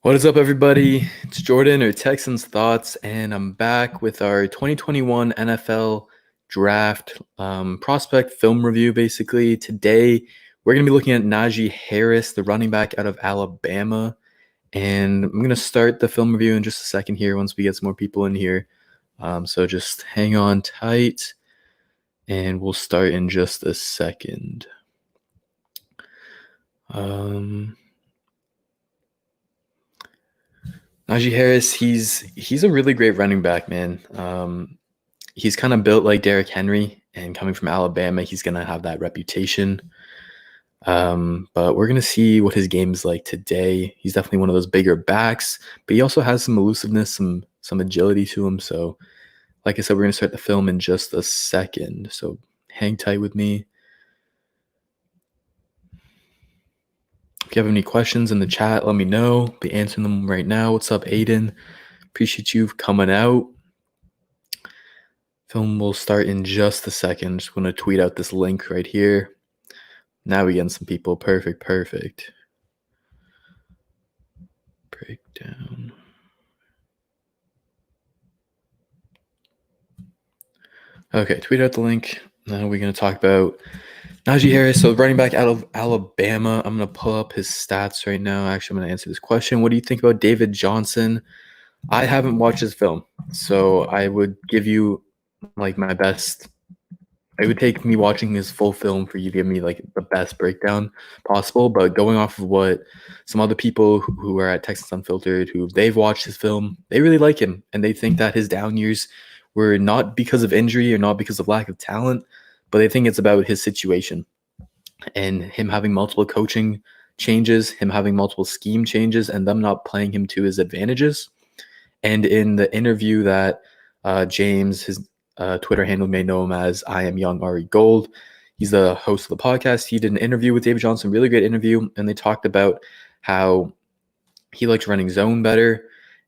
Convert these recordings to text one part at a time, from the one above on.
What is up, everybody? It's Jordan or Texans Thoughts, and I'm back with our 2021 NFL Draft prospect film review. Basically, today we're going to be looking at Najee Harris, the running back out of Alabama, and I'm going to start the film review in just a second here once we get some more people in here. So just hang on tight, and we'll start in just a second. Najee Harris, he's a really great running back, man. He's kind of built like Derrick Henry, and coming from Alabama, he's gonna have that reputation. But we're gonna see what his game's like today. He's definitely one of those bigger backs, but he also has some elusiveness, some agility to him. So, like I said, we're gonna start the film in just a second. So hang tight with me. If you have any questions in the chat, let me know. I'll be answering them right now. What's up, Aiden? Appreciate you coming out. Film will start in just a second. Just going to tweet out this link right here. Now we get some people. Perfect. Breakdown. Okay, tweet out the link. Now we're going to talk about Najee Harris, so running back out of Alabama. I'm going to pull up his stats right now. Actually, I'm going to answer this question. What do you think about David Johnson? I haven't watched his film, so I would give you like my best. It would take me watching his full film for you to give me like the best breakdown possible. But going off of what some other people who are at Texans Unfiltered, who they've watched his film, they really like him, and they think that his down years were not because of injury or not because of lack of talent, but they think it's about his situation and him having multiple coaching changes, him having multiple scheme changes, and them not playing him to his advantages. And in the interview that James, his Twitter handle may know him as I Am Young Ari Gold, he's the host of the podcast. He did an interview with David Johnson, really great interview, and they talked about how he likes running zone better,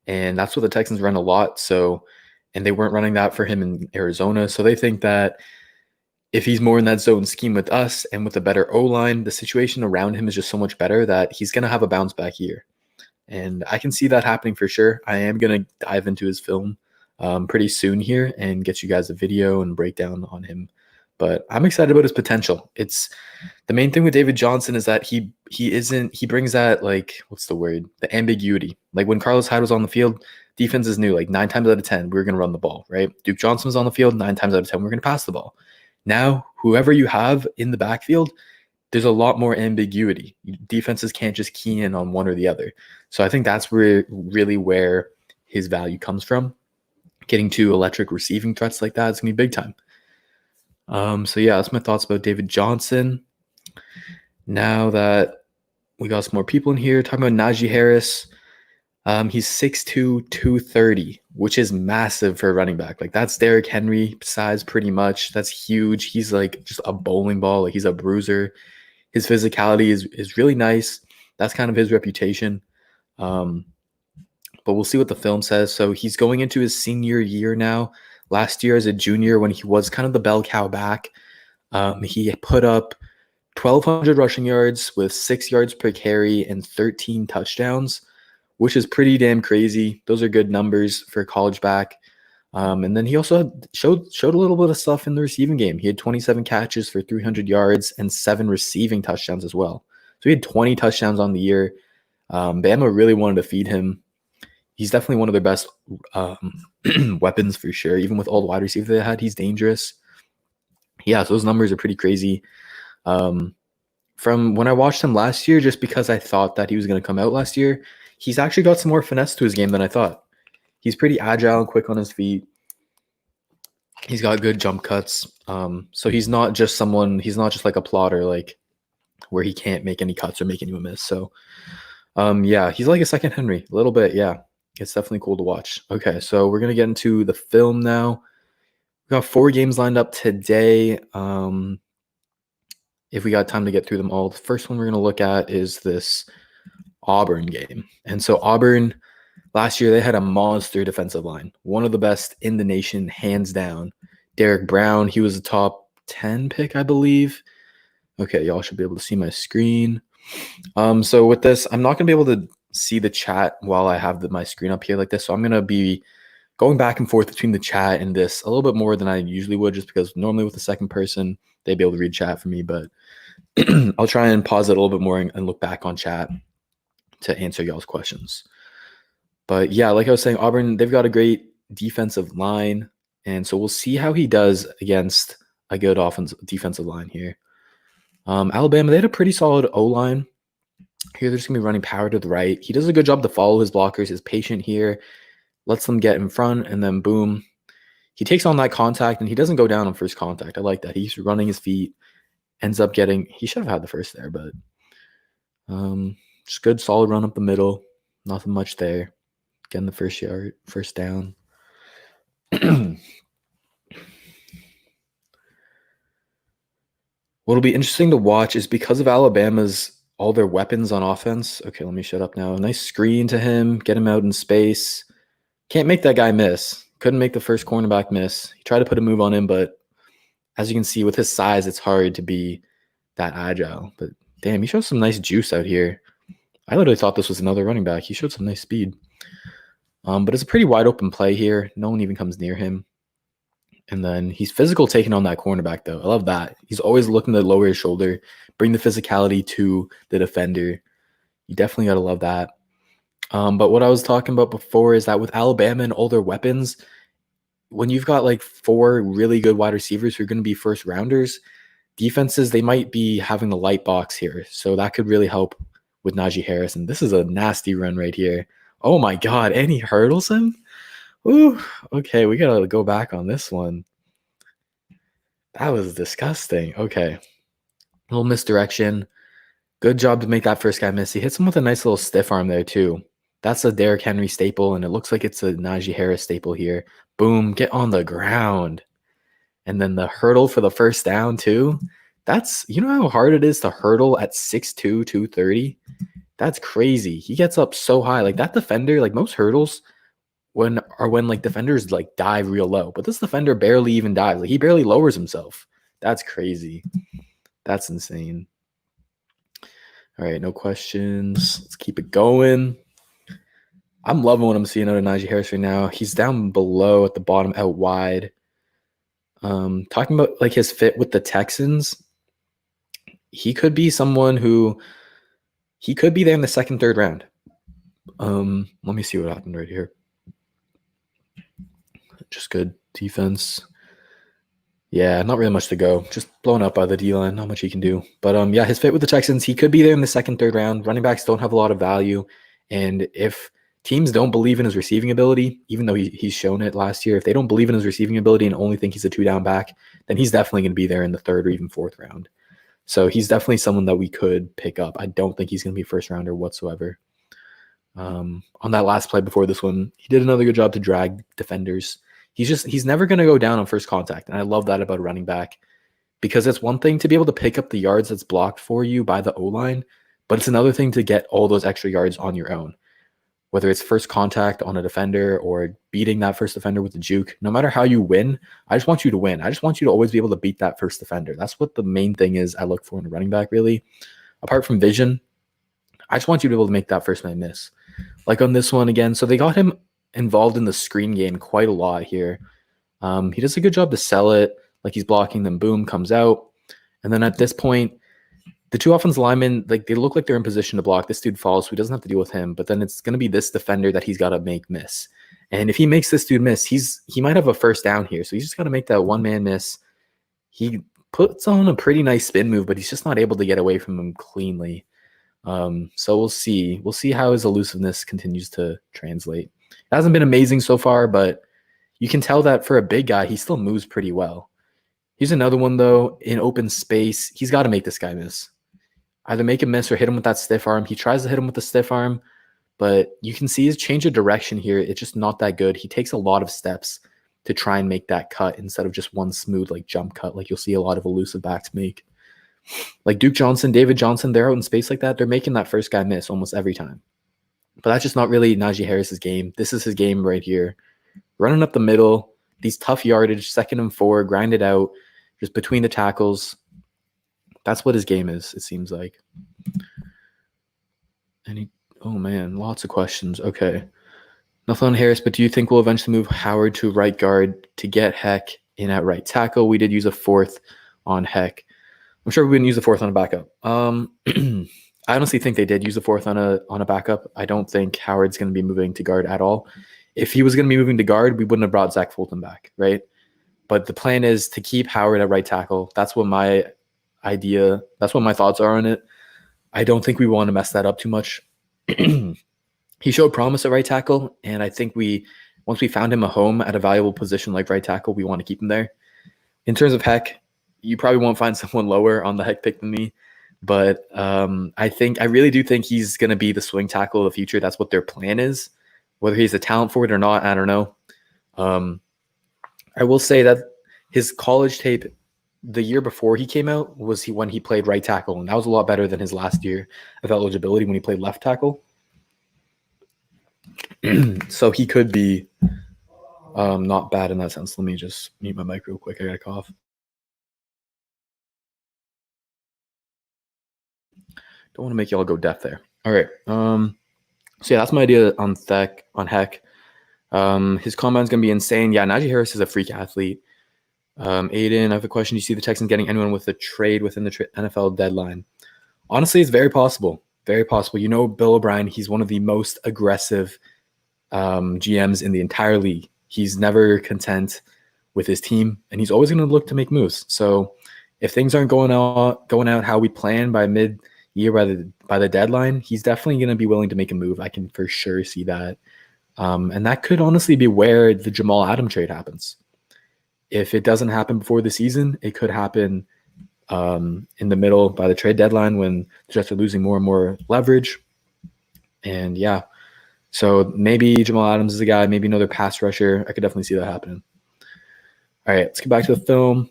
and that's what the Texans run a lot. So, and they weren't running that for him in Arizona. So they think that if he's more in that zone scheme with us and with a better O-line, the situation around him is just so much better that he's going to have a bounce back year. And I can see that happening for sure. I am going to dive into his film pretty soon here and get you guys a video and breakdown on him. But I'm excited about his potential. It's the main thing with David Johnson is that he brings that, like, what's the word? The ambiguity. Like when Carlos Hyde was on the field, defense is new. Like 9 times out of 10, we're going to run the ball, right? Duke Johnson was on the field, 9 times out of 10, we're going to pass the ball. Now, whoever you have in the backfield, there's a lot more ambiguity. Defenses can't just key in on one or the other. So I think that's really where his value comes from. Getting to electric receiving threats like that is going to be big time. So yeah, that's my thoughts about David Johnson. Now that we got some more people in here, talking about Najee Harris. He's 6'2", 230, which is massive for a running back. Like that's Derrick Henry size pretty much. That's huge. He's like just a bowling ball. Like he's a bruiser. His physicality is really nice. That's kind of his reputation. But we'll see what the film says. So he's going into his senior year now. Last year as a junior, when he was kind of the bell cow back, he put up 1,200 rushing yards with 6 yards per carry and 13 touchdowns, which is pretty damn crazy. Those are good numbers for a college back. And then he also showed a little bit of stuff in the receiving game. He had 27 catches for 300 yards and 7 receiving touchdowns as well. So he had 20 touchdowns on the year. Bama really wanted to feed him. He's definitely one of their best weapons for sure. Even with all the wide receivers they had, he's dangerous. Yeah, so those numbers are pretty crazy. From when I watched him last year, just because I thought that he was going to come out last year, he's actually got some more finesse to his game than I thought. He's pretty agile and quick on his feet. He's got good jump cuts. So he's not just like a plotter, like where he can't make any cuts or make anyone miss. So yeah, he's like a second Henry, a little bit. Yeah, it's definitely cool to watch. Okay, so we're going to get into the film now. We got 4 games lined up today. If we got time to get through them all, the first one we're going to look at is this Auburn game. And so Auburn, last year, they had a monster defensive line. One of the best in the nation, hands down. Derek Brown, he was a top 10 pick, I believe. Okay, y'all should be able to see my screen. So with this, I'm not going to be able to see the chat while I have my screen up here like this. So I'm going to be going back and forth between the chat and this a little bit more than I usually would, just because normally with the second person, they'd be able to read chat for me. But I'll try and pause it a little bit more and look back on chat to answer y'all's questions. But yeah, like I was saying, Auburn, they've got a great defensive line. And so we'll see how he does against a good defensive line here. Alabama, they had a pretty solid O-line. Here, they're just going to be running power to the right. He does a good job to follow his blockers. He's patient here, lets them get in front, and then boom. He takes on that contact, and he doesn't go down on first contact. I like that. He's running his feet, ends up getting – he should have had the first there, but just good, solid run up the middle. Nothing much there. Getting the first down. What'll be interesting to watch is because of Alabama's – all their weapons on offense. Okay, let me shut up now. A nice screen to him, get him out in space. Can't make that guy miss. Couldn't make the first cornerback miss. He tried to put a move on him, but as you can see, with his size, it's hard to be that agile. But damn, he shows some nice juice out here. I literally thought this was another running back. He showed some nice speed. But it's a pretty wide open play here. No one even comes near him. And then he's physical taking on that cornerback, though. I love that. He's always looking to lower his shoulder, bring the physicality to the defender. You definitely got to love that. But what I was talking about before is that with Alabama and all their weapons, when you've got like 4 really good wide receivers who are going to be first rounders, defenses, they might be having the light box here. So that could really help with Najee Harris. And this is a nasty run right here. Oh my God. And he hurdles him? Ooh, okay, we got to go back on this one. That was disgusting. Okay. A little misdirection. Good job to make that first guy miss. He hits him with a nice little stiff arm there, too. That's a Derrick Henry staple, and it looks like it's a Najee Harris staple here. Boom, get on the ground. And then the hurdle for the first down, too. That's, you know how hard it is to hurdle at 6'2", 230? That's crazy. He gets up so high. Like that defender, like most hurdles when like defenders like dive real low. But this defender barely even dives. Like he barely lowers himself. That's crazy. That's insane. All right, no questions. Let's keep it going. I'm loving what I'm seeing out of Najee Harris right now. He's down below at the bottom, out wide. Talking about like his fit with the Texans, he could be someone who he could be there in the second, third round. Let me see what happened right here. Just good defense. Yeah, not really much to go. Just blown up by the D-line. Not much he can do. But yeah, his fit with the Texans, he could be there in the second, third round. Running backs don't have a lot of value. And if teams don't believe in his receiving ability, even though he's shown it last year, if they don't believe in his receiving ability and only think he's a 2-down back, then he's definitely going to be there in the third or even fourth round. So he's definitely someone that we could pick up. I don't think he's going to be first rounder whatsoever. On that last play before this one, he did another good job to drag defenders. He's never going to go down on first contact. And I love that about a running back because it's one thing to be able to pick up the yards that's blocked for you by the O-line, but it's another thing to get all those extra yards on your own. Whether it's first contact on a defender or beating that first defender with the juke, no matter how you win, I just want you to win. I just want you to always be able to beat that first defender. That's what the main thing is I look for in a running back, really. Apart from vision, I just want you to be able to make that first man miss. Like on this one again, so they got him involved in the screen game quite a lot here. He does a good job to sell it. Like he's blocking them, boom, comes out. And then at this point, the two offensive linemen, like they look like they're in position to block. This dude falls, so he doesn't have to deal with him. But then it's going to be this defender that he's got to make miss. And if he makes this dude miss, he might have a first down here. So he's just got to make that one-man miss. He puts on a pretty nice spin move, but he's just not able to get away from him cleanly. So we'll see. We'll see how his elusiveness continues to translate. It hasn't been amazing so far, but you can tell that for a big guy, he still moves pretty well. Here's another one, though, in open space. He's got to make this guy miss. Either make him miss or hit him with that stiff arm. He tries to hit him with the stiff arm, but you can see his change of direction here. It's just not that good. He takes a lot of steps to try and make that cut instead of just one smooth like jump cut like you'll see a lot of elusive backs make. Like Duke Johnson, David Johnson, they're out in space like that. They're making that first guy miss almost every time. But that's just not really Najee Harris's game. This is his game right here. Running up the middle, these tough yardage, 2nd and 4, grind it out, just between the tackles. That's what his game is, it seems like. Oh, man, lots of questions. Okay. Nothing on Harris, but do you think we'll eventually move Howard to right guard to get Heck in at right tackle? We did use a fourth on Heck. I'm sure we wouldn't use a fourth on a backup. I honestly think they did use a fourth on a backup. I don't think Howard's going to be moving to guard at all. If he was going to be moving to guard, we wouldn't have brought Zach Fulton back, right? But the plan is to keep Howard at right tackle. That's what my thoughts are on it. I don't think we want to mess that up too much. He showed promise at right tackle, and I think once we found him a home at a valuable position like right tackle, we want to keep him there. In terms of Heck, you probably won't find someone lower on the Heck pick than me, but I really do think he's going to be the swing tackle of the future. That's what their plan is. Whether he's a talent for it or not, I don't know. I will say that his college tape the year before he came out was when he played right tackle, and that was a lot better than his last year of eligibility when he played left tackle. So he could be not bad in that sense. Let me just mute my mic real quick. I got a cough. Don't want to make y'all go deaf there. All right. So yeah, that's my idea on Heck. His combine's gonna be insane. Yeah, Najee Harris is a freak athlete. Aiden, I have a question. Do you see the Texans getting anyone with a trade within the NFL deadline? Honestly, it's very possible. Very possible. You know, Bill O'Brien, he's one of the most aggressive GMs in the entire league. He's never content with his team, and he's always going to look to make moves. So if things aren't going out how we plan by mid-year by the deadline, he's definitely going to be willing to make a move. I can for sure see that. And that could honestly be where the Jamal Adams trade happens. If it doesn't happen before the season, it could happen in the middle by the trade deadline when the Jets are losing more and more leverage. And yeah, so maybe Jamal Adams is a guy, maybe another pass rusher. I could definitely see that happening. All right, let's get back to the film.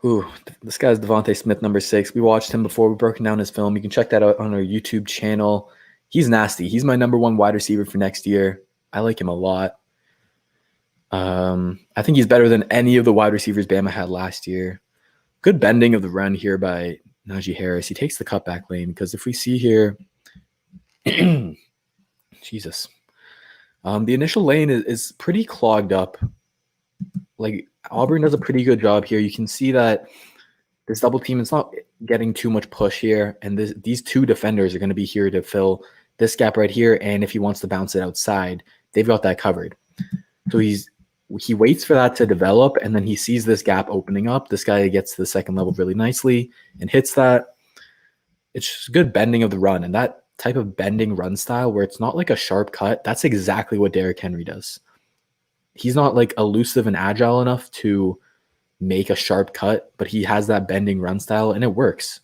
Ooh, this guy's Devontae Smith, number 6. We watched him before. We broke down his film. You can check that out on our YouTube channel. He's nasty. He's my number 1 wide receiver for next year. I like him a lot. I think he's better than any of the wide receivers Bama had last year. Good bending of the run here by Najee Harris. He takes the cutback lane because if we see here, Jesus, the initial lane is pretty clogged up. Like Auburn does a pretty good job here. You can see that this double team is not getting too much push here, and these 2 defenders are going to be here to fill this gap right here. And if he wants to bounce it outside, they've got that covered. So he waits for that to develop, and then he sees this gap opening up. This guy gets to the second level really nicely and hits that. It's just good bending of the run, and that type of bending run style where it's not like a sharp cut, that's exactly what Derrick Henry does. He's not like elusive and agile enough to make a sharp cut, but he has that bending run style, and it works.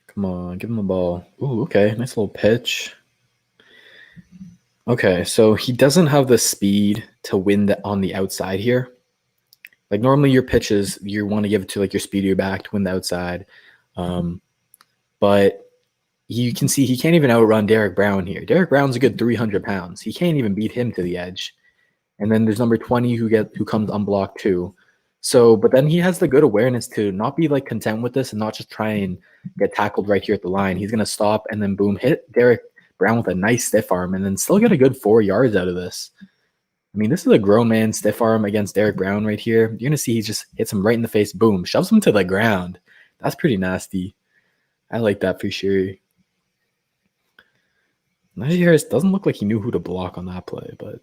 Come on, give him the ball. Ooh, okay, nice little pitch. Okay, so he doesn't have the speed to win on the outside here. Like normally your pitches, you want to give it to like your speedier back to win the outside. But you can see he can't even outrun Derek Brown here. Derek Brown's a good 300 pounds. He can't even beat him to the edge. And then there's number 20 who comes unblocked too. So, but then he has the good awareness to not be like content with this and not just try and get tackled right here at the line. He's going to stop and then boom, hit Derek Brown with a nice stiff arm and then still get a good 4 yards out of this. I mean, this is a grown man stiff arm against Derek Brown right here. You're going to see he just hits him right in the face. Boom, shoves him to the ground. That's pretty nasty. I like that for sure. Najee Harris doesn't look like he knew who to block on that play, but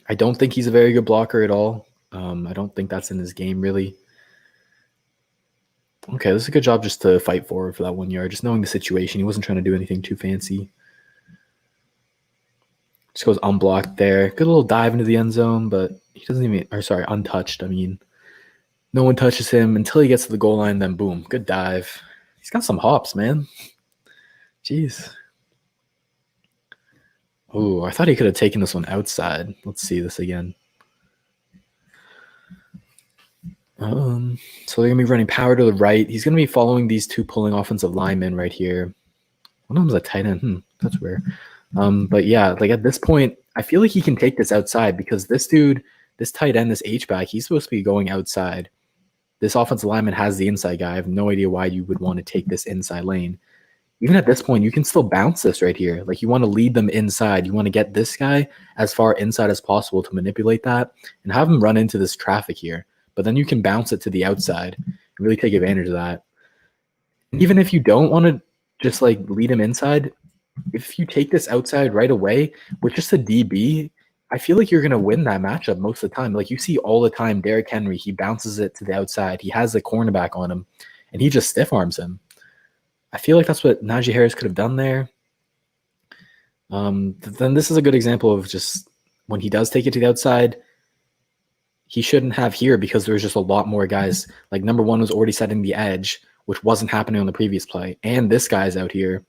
I don't think he's a very good blocker at all. I don't think that's in his game, really. Okay, this is a good job just to fight forward for that 1 yard, just knowing the situation. He wasn't trying to do anything too fancy. Just goes unblocked there. Good little dive into the end zone, but he doesn't even – or sorry, untouched. I mean, no one touches him until he gets to the goal line, then boom, good dive. He's got some hops, man. Jeez. Oh, I thought he could have taken this one outside. Let's see this again. So they're gonna be running power to the right. He's gonna be following these two pulling offensive linemen right here. One of them's a tight end. That's rare. But yeah, like at this point, I feel like he can take this outside because this dude, this tight end, this H-back, he's supposed to be going outside. This offensive lineman has the inside guy. I have no idea why you would want to take this inside lane. Even at this point, you can still bounce this right here. Like you want to lead them inside. You want to get this guy as far inside as possible to manipulate that and have him run into this traffic here. But then you can bounce it to the outside and really take advantage of that. And even if you don't want to just like lead him inside, if you take this outside right away with just a DB, I feel like you're going to win that matchup most of the time. Like you see all the time, Derrick Henry, he bounces it to the outside. He has the cornerback on him, and he just stiff arms him. I feel like that's what Najee Harris could have done there. Then this is a good example of just when he does take it to the outside, he shouldn't have here because there was just a lot more guys. Like number one was already setting the edge, which wasn't happening on the previous play. And this guy's out here.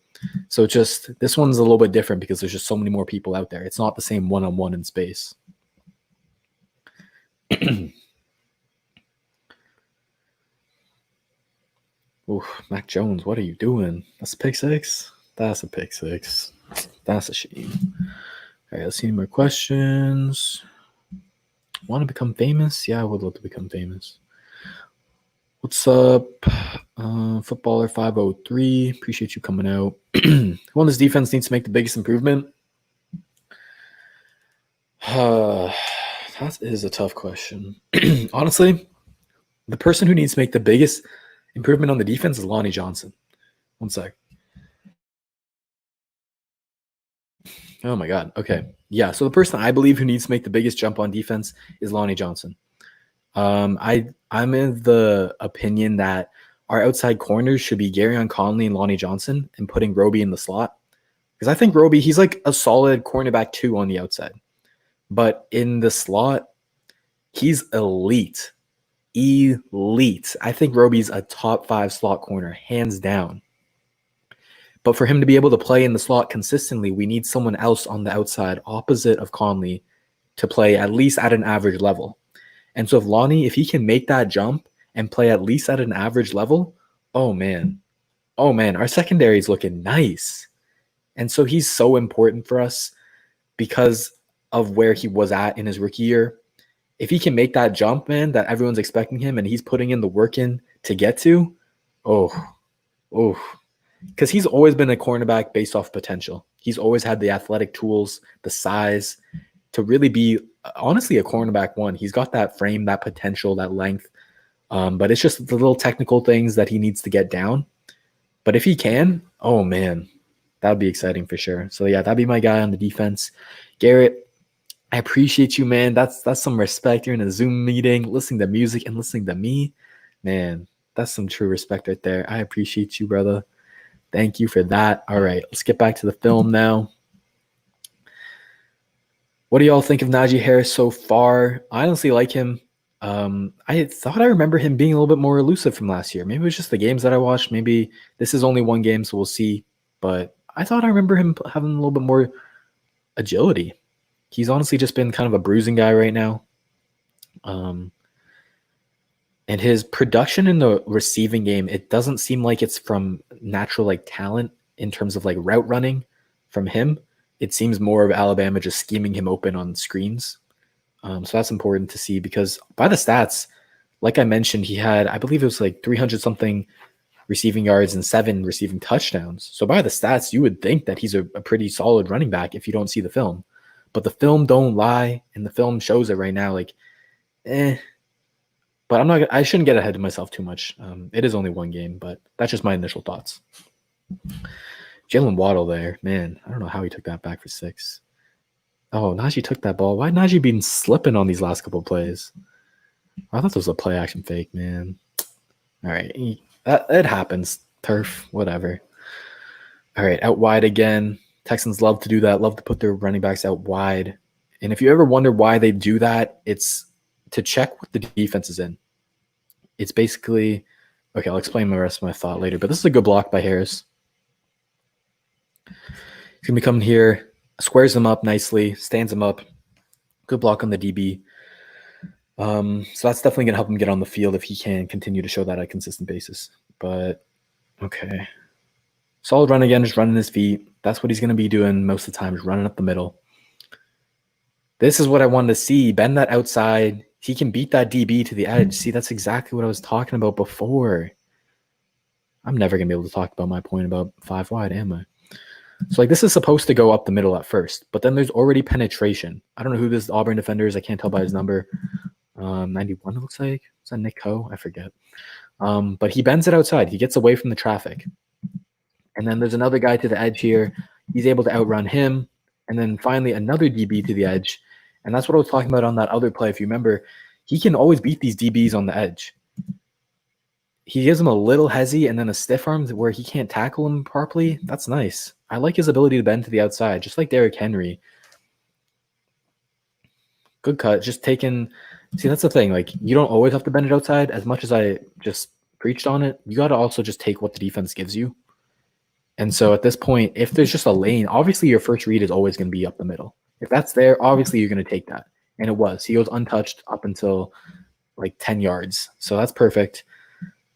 So just this one's a little bit different because there's just so many more people out there. It's not the same one-on-one in space. Oof, Mac Jones, what are you doing? That's a pick six? That's a pick six. That's a shame. All right, let's see any more questions. Want to become famous? Yeah, I would love to become famous. What's up? Footballer 503. Appreciate you coming out. Who on this defense needs to make the biggest improvement? That is a tough question. Honestly, the person who needs to make the biggest improvement on the defense is Lonnie Johnson. One sec. Oh my God. Okay. Yeah. So the person I believe who needs to make the biggest jump on defense is Lonnie Johnson. I'm in the opinion that our outside corners should be Garyon Conley and Lonnie Johnson and putting Roby in the slot. Because I think Roby, he's like a solid cornerback 2 on the outside. But in the slot, he's elite. Elite. I think Roby's a top 5 slot corner, hands down. But for him to be able to play in the slot consistently, we need someone else on the outside opposite of Conley to play at least at an average level. And so if Lonnie, if he can make that jump and play at least at an average level, oh man, our secondary is looking nice. And so he's so important for us because of where he was at in his rookie year. If he can make that jump, man, that everyone's expecting him and he's putting in the work in to get to, because he's always been a cornerback based off potential. He's always had the athletic tools, the size to really be, honestly, a cornerback 1. He's got that frame, that potential, that length. But it's just the little technical things that he needs to get down. But if he can, oh man, that would be exciting for sure. So yeah, that'd be my guy on the defense. Garrett, I appreciate you, man. That's some respect. You're in a Zoom meeting, listening to music and listening to me. Man, that's some true respect right there. I appreciate you, brother. Thank you for that. All right, let's get back to the film now. What do y'all think of Najee Harris so far? I honestly like him. I thought I remember him being a little bit more elusive from last year. Maybe it was just the games that I watched. Maybe this is only one game, so we'll see. But I thought I remember him having a little bit more agility. He's honestly just been kind of a bruising guy right now. And his production in the receiving game, it doesn't seem like it's from natural like talent in terms of like route running from him. It seems more of Alabama just scheming him open on screens. So that's important to see because by the stats, like I mentioned, he had, I believe it was like 300 something receiving yards and 7 receiving touchdowns. So by the stats, you would think that he's a pretty solid running back if you don't see the film. But the film don't lie, and the film shows it right now. Like, But I shouldn't get ahead of myself too much. It is only one game, but that's just my initial thoughts. Jalen Waddle there, man. I don't know how he took that back for 6. Oh, Najee took that ball. Why Najee been slipping on these last couple of plays? I thought this was a play action fake, man. All right. It happens. Turf, whatever. All right, out wide again. Texans love to do that, love to put their running backs out wide. And if you ever wonder why they do that, it's to check what the defense is in. It's basically, okay, I'll explain the rest of my thought later, but this is a good block by Harris. He's going to be coming here, squares them up nicely, stands them up. Good block on the DB. So that's definitely going to help him get on the field if he can continue to show that on a consistent basis. But, okay. Solid run again, just running his feet. That's what he's going to be doing most of the time, is running up the middle. This is what I wanted to see. Bend that outside. He can beat that DB to the edge. See, that's exactly what I was talking about before. I'm never going to be able to talk about my point about 5 wide, am I? So, like, this is supposed to go up the middle at first, but then there's already penetration. I don't know who this Auburn defender is. I can't tell by his number. 91, it looks like. Is that Nick Coe? I forget. But he bends it outside. He gets away from the traffic. And then there's another guy to the edge here. He's able to outrun him. And then finally another DB to the edge. And that's what I was talking about on that other play. If you remember, he can always beat these DBs on the edge. He gives him a little hezzy and then a stiff arm where he can't tackle him properly. That's nice. I like his ability to bend to the outside, just like Derrick Henry. Good cut. Just taking – see, that's the thing. Like, you don't always have to bend it outside. As much as I just preached on it, you got to also just take what the defense gives you. And so at this point, if there's just a lane, obviously your first read is always going to be up the middle. If that's there, obviously you're going to take that. And it was. He goes untouched up until like 10 yards. So that's perfect.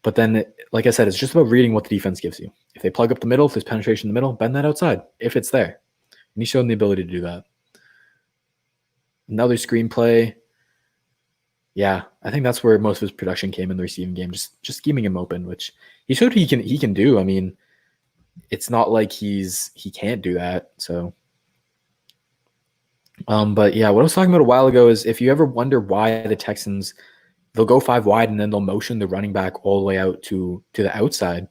But then, like I said, it's just about reading what the defense gives you. If they plug up the middle, if there's penetration in the middle, bend that outside if it's there. And he's shown the ability to do that. Another screenplay. Yeah, I think that's where most of his production came in the receiving game, just scheming him open, which he showed he can do. I mean, it's not like he can't do that. So, but yeah, what I was talking about a while ago is if you ever wonder why the Texans, they'll go 5 wide and then they'll motion the running back all the way out to the outside.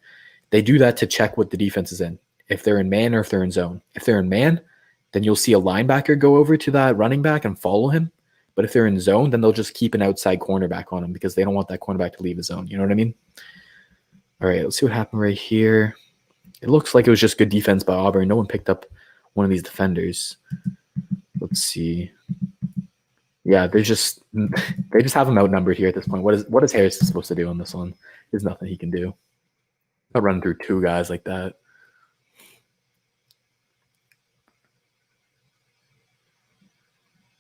They do that to check what the defense is in. If they're in man or if they're in zone. If they're in man, then you'll see a linebacker go over to that running back and follow him. But if they're in zone, then they'll just keep an outside cornerback on him because they don't want that cornerback to leave the zone. You know what I mean? All right, let's see what happened right here. It looks like it was just good defense by Auburn. No one picked up one of these defenders. Let's see. Yeah, they just have him outnumbered here at this point. What is Harris supposed to do on this one? There's nothing he can do. Not running through 2 guys like that.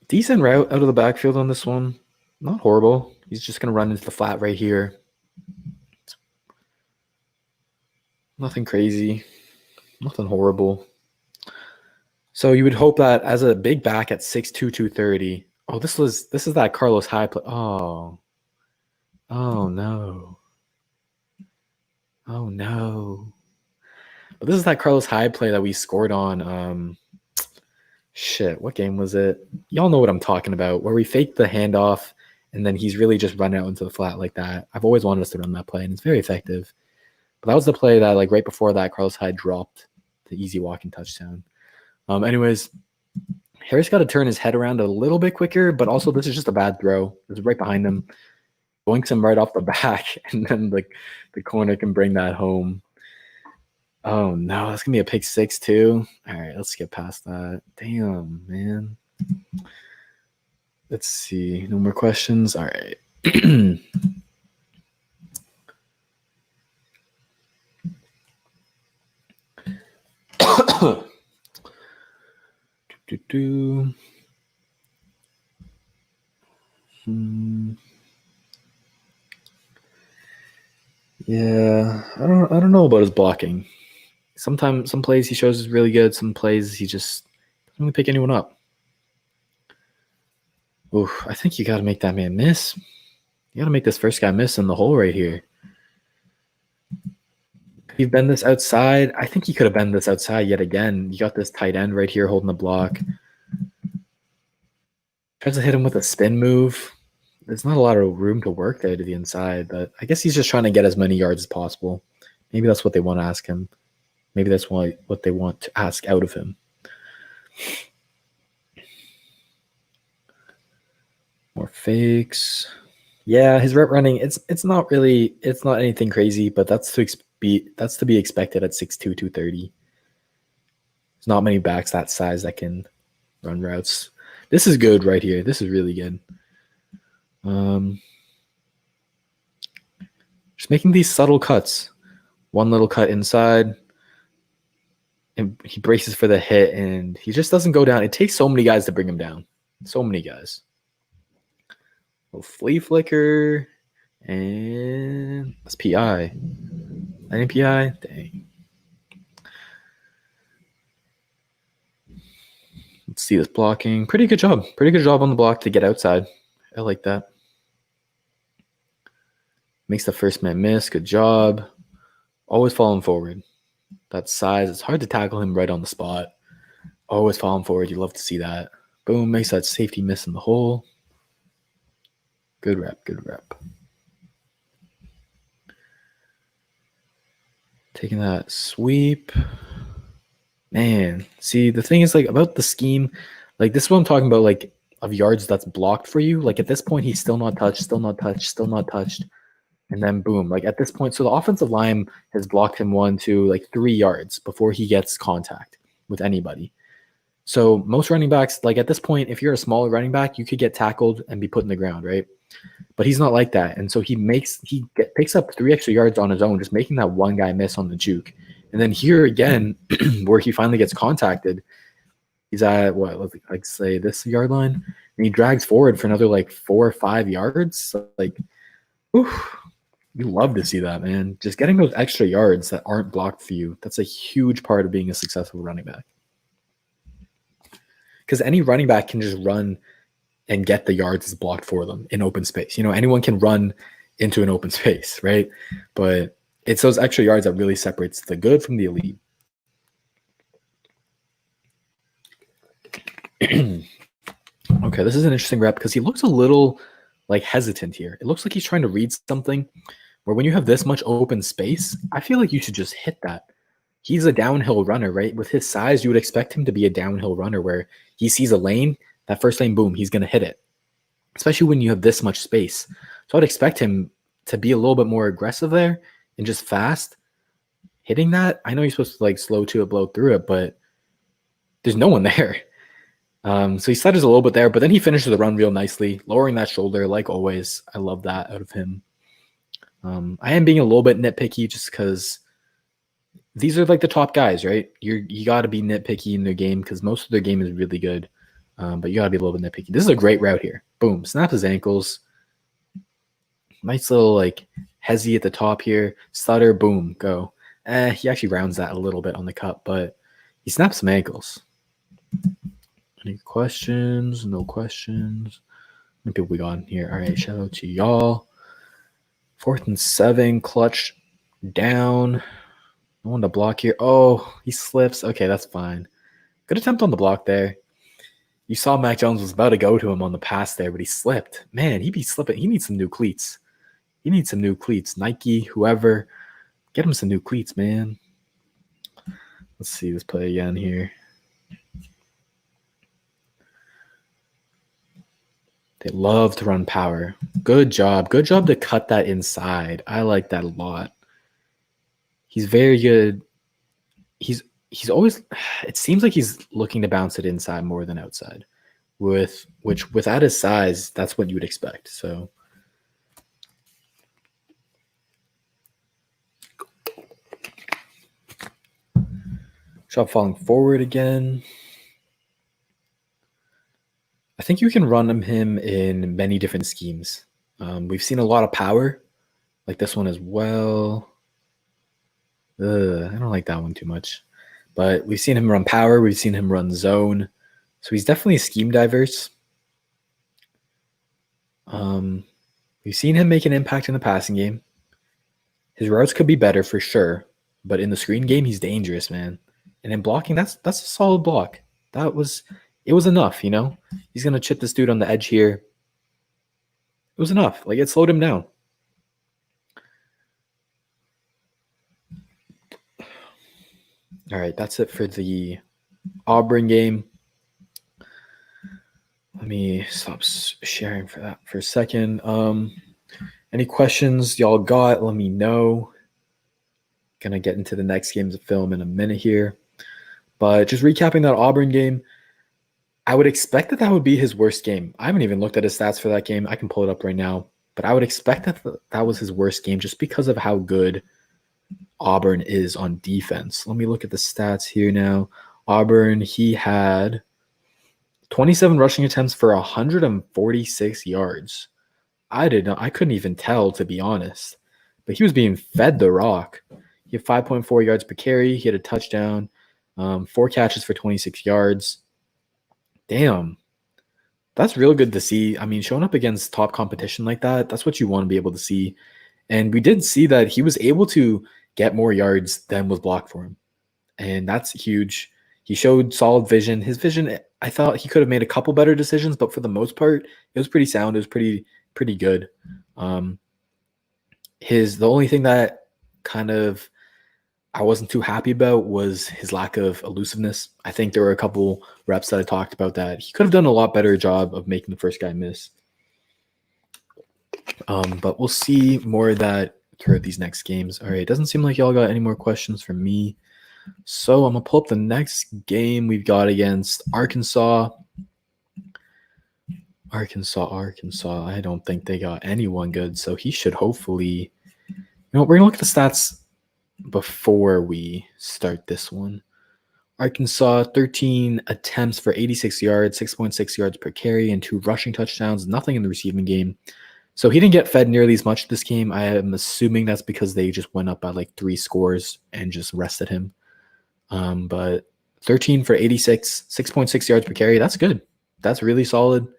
Decent route out of the backfield on this one. Not horrible. He's just going to run into the flat right here. Nothing crazy. Nothing horrible. So you would hope that as a big back at 6'2", 230. Oh, this is that Carlos Hyde play. Oh no. Oh no. But this is that Carlos Hyde play that we scored on. Shit, what game was it? Y'all know what I'm talking about, where we faked the handoff and then he's really just running out into the flat like that. I've always wanted us to run that play, and it's very effective. But that was the play that, like, right before that, Carlos Hyde dropped the easy walking touchdown. Anyways, Harris got to turn his head around a little bit quicker, but also this is just a bad throw. It's right behind him. Boinks him right off the back, and then the corner can bring that home. Oh, no, that's going to be a pick 6 too. All right, let's get past that. Damn, man. Let's see. No more questions? All right. Yeah, I don't know about his blocking. Sometimes some plays he shows is really good. Some plays he just doesn't really pick anyone up. Oof, I think you got to make that man miss. You got to make this first guy miss in the hole right here. You've been this outside. I think he could have been this outside yet again. You got this tight end right here holding the block. Tries to hit him with a spin move. There's not a lot of room to work there to the inside, but I guess he's just trying to get as many yards as possible. Maybe that's what they want to ask him. Maybe that's what they want to ask out of him. More fakes. Yeah, his rep running, it's not anything crazy, but that's to be expected at 6'2", 230. There's not many backs that size that can run routes. This is good right here. This is really good. Just making these subtle cuts. One little cut inside, and he braces for the hit, and he just doesn't go down. It takes so many guys to bring him down. So many guys. Oh, flea flicker. And that's PI. That ain't PI? Dang. Let's see this blocking. Pretty good job. Pretty good job on the block to get outside. I like that. Makes the first man miss. Good job. Always falling forward. That size. It's hard to tackle him right on the spot. Always falling forward. You love to see that. Boom. Makes that safety miss in the hole. Good rep. Good rep. Taking that sweep. Man, see, the thing is, like, about the scheme, like, this is what I'm talking about, like, of yards that's blocked for you. Like, at this point, he's still not touched, still not touched, still not touched. And then, boom, like, at this point, so the offensive line has blocked him 1, 2, like, 3 yards before he gets contact with anybody. So most running backs, like, at this point, if you're a smaller running back, you could get tackled and be put in the ground, right? But he's not like that. And so he picks up 3 extra yards on his own, just making that one guy miss on the juke. And then here again, where he finally gets contacted, he's at what, like say this yard line, and he drags forward for another like 4 or 5 yards. So, like, oof, you love to see that, man. Just getting those extra yards that aren't blocked for you. That's a huge part of being a successful running back. Because any running back can just run and get the yards that's blocked for them in open space. You know, anyone can run into an open space, right? But it's those extra yards that really separates the good from the elite. Okay, this is an interesting rep because he looks a little like hesitant here. It looks like he's trying to read something where when you have this much open space, I feel like you should just hit that. He's a downhill runner, right? With his size, you would expect him to be a downhill runner where he sees a lane, that first lane, boom, he's going to hit it, especially when you have this much space. So I'd expect him to be a little bit more aggressive there and just fast hitting that. I know you're supposed to like slow to it, blow through it, but there's no one there. So he stutters a little bit there, but then he finishes the run real nicely, lowering that shoulder like always. I love that out of him. I am being a little bit nitpicky just because these are like the top guys, right? You got to be nitpicky in their game because most of their game is really good, but you got to be a little bit nitpicky. This is a great route here. Boom, snaps his ankles. Nice little like hezzy at the top here. Stutter, boom, go. He actually rounds that a little bit on the cut, but he snaps some ankles. Any questions? No questions. How many people we got in here? All right, shout out to y'all. 4th and 7, clutch down. No one to block here. Oh, he slips. Okay, that's fine. Good attempt on the block there. You saw Mac Jones was about to go to him on the pass there, but he slipped. Man, he'd be slipping. He needs some new cleats. He needs some new cleats. Nike, whoever, get him some new cleats, man. Let's see this play again here. They love to run power. Good job. Good job to cut that inside. I like that a lot. He's very good. He's always, it seems like he's looking to bounce it inside more than outside. Which without his size, that's what you would expect. So job falling forward again. I think you can run him in many different schemes. We've seen a lot of power, like this one as well. I don't like that one too much. But we've seen him run power. We've seen him run zone. So he's definitely scheme diverse. We've seen him make an impact in the passing game. His routes could be better for sure. But in the screen game, he's dangerous, man. And in blocking, that's a solid block. It was enough, you know? He's going to chip this dude on the edge here. It was enough. Like, it slowed him down. All right, that's it for the Auburn game. Let me stop sharing for that for a second. Any questions y'all got, let me know. Gonna get into the next games of film in a minute here. But just recapping that Auburn game, I would expect that would be his worst game. I haven't even looked at his stats for that game. I can pull it up right now. But I would expect that was his worst game just because of how good Auburn is on defense. Let me look at the stats here now. Auburn, he had 27 rushing attempts for 146 yards. I didn't know. I couldn't even tell, to be honest. But he was being fed the rock. He had 5.4 yards per carry. He had a touchdown, 4 catches for 26 yards. Damn. That's real good to see. I mean, showing up against top competition like that, that's what you want to be able to see. And we did see that he was able to get more yards than was blocked for him. And that's huge. He showed solid vision. His vision, I thought he could have made a couple better decisions, but for the most part, it was pretty sound. It was pretty good. The only thing that kind of I wasn't too happy about was his lack of elusiveness. I think there were a couple reps that I talked about that he could have done a lot better job of making the first guy miss. But we'll see more of that throughout these next games. All right, it doesn't seem like y'all got any more questions from me. So I'm going to pull up the next game we've got against Arkansas. Arkansas. I don't think they got anyone good, so he should hopefully... we're going to look at the stats before we start this one. Arkansas, 13 attempts for 86 yards, 6.6 yards per carry, and 2 rushing touchdowns. Nothing in the receiving game. So he didn't get fed nearly as much this game. I am assuming that's because they just went up by like 3 scores and just rested him. But 13 for 86, 6.6 yards per carry. That's good. That's really solid.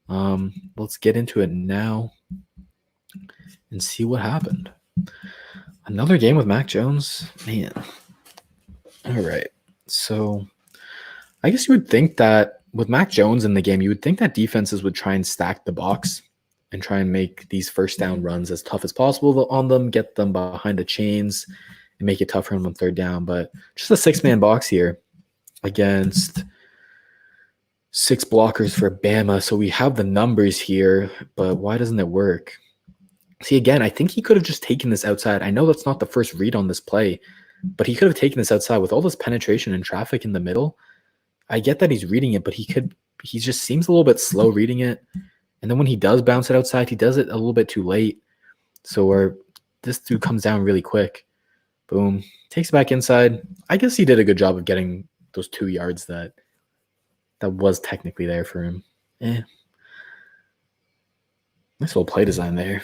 Let's get into it now and see what happened. Another game with Mac Jones. Man. All right. So I guess you would think that with Mac Jones in the game, you would think that defenses would try and stack the box and try and make these first down runs as tough as possible on them, get them behind the chains, and make it tough for them on third down. But just a 6-man box here against 6 blockers for Bama. So we have the numbers here, but why doesn't it work? See, again, I think he could have just taken this outside. I know that's not the first read on this play, but he could have taken this outside with all this penetration and traffic in the middle. I get that he's reading it, but he just seems a little bit slow reading it. And then when he does bounce it outside, he does it a little bit too late. So this dude comes down really quick. Boom. Takes it back inside. I guess he did a good job of getting those 2 yards that was technically there for him. Nice little play design there.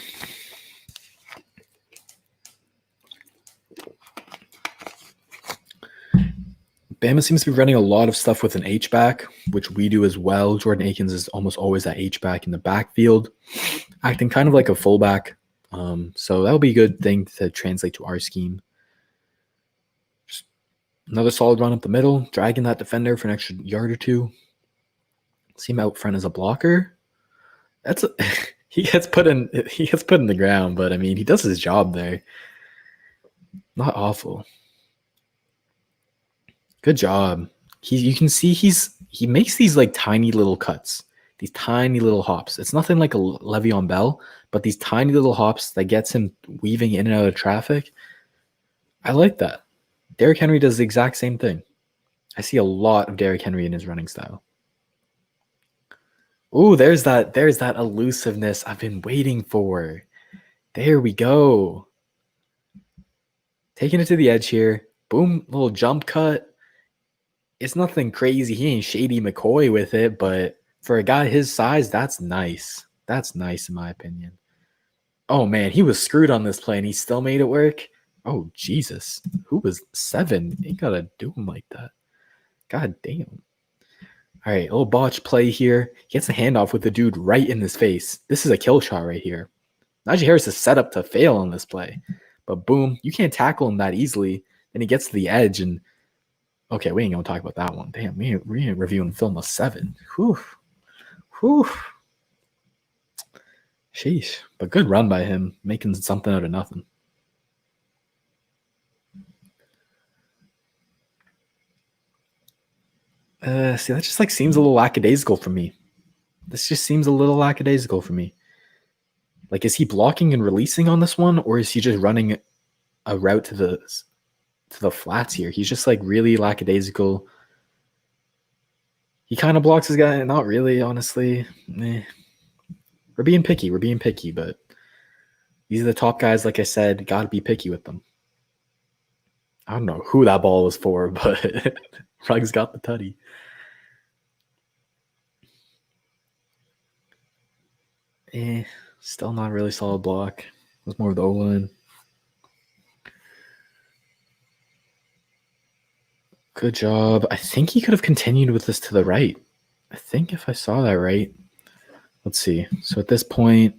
Bama seems to be running a lot of stuff with an H-back, which we do as well. Jordan Akins is almost always that H-back in the backfield, acting kind of like a fullback. So that'll be a good thing to translate to our scheme. Just another solid run up the middle, dragging that defender for an extra yard or 2. See him out front as a blocker. He gets put in the ground, but I mean, he does his job there. Not awful. Good job. You can see he makes these like tiny little cuts, these tiny little hops. It's nothing like a Le'Veon Bell, but these tiny little hops that gets him weaving in and out of traffic. I like that. Derrick Henry does the exact same thing. I see a lot of Derrick Henry in his running style. Ooh, there's that elusiveness I've been waiting for. There we go. Taking it to the edge here. Boom, little jump cut. It's nothing crazy. He ain't Shady McCoy with it, but for a guy his size, that's nice. That's nice in my opinion. Oh, man, he was screwed on this play, and he still made it work. Oh, Jesus. Who was 7? You gotta do him like that. God damn. All right, a little botch play here. He gets a handoff with the dude right in his face. This is a kill shot right here. Najee Harris is set up to fail on this play. But boom, you can't tackle him that easily. Then he gets to the edge and... Okay, we ain't going to talk about that one. Damn, we ain't reviewing film of 7. Whew. Sheesh. But good run by him, making something out of nothing. See, that just like seems a little lackadaisical for me. This just seems a little lackadaisical for me. Like, is he blocking and releasing on this one, or is he just running a route to the flats here? He's just like really lackadaisical. He kind of blocks his guy. Not really, honestly. We're being picky, but these are the top guys. Like I said, got to be picky with them. I don't know who that ball was for, but Ruggs got the tutty. Still not really solid block. It was more of the O-line. Good job. I think he could have continued with this to the right. I think if I saw that right. Let's see. So at this point,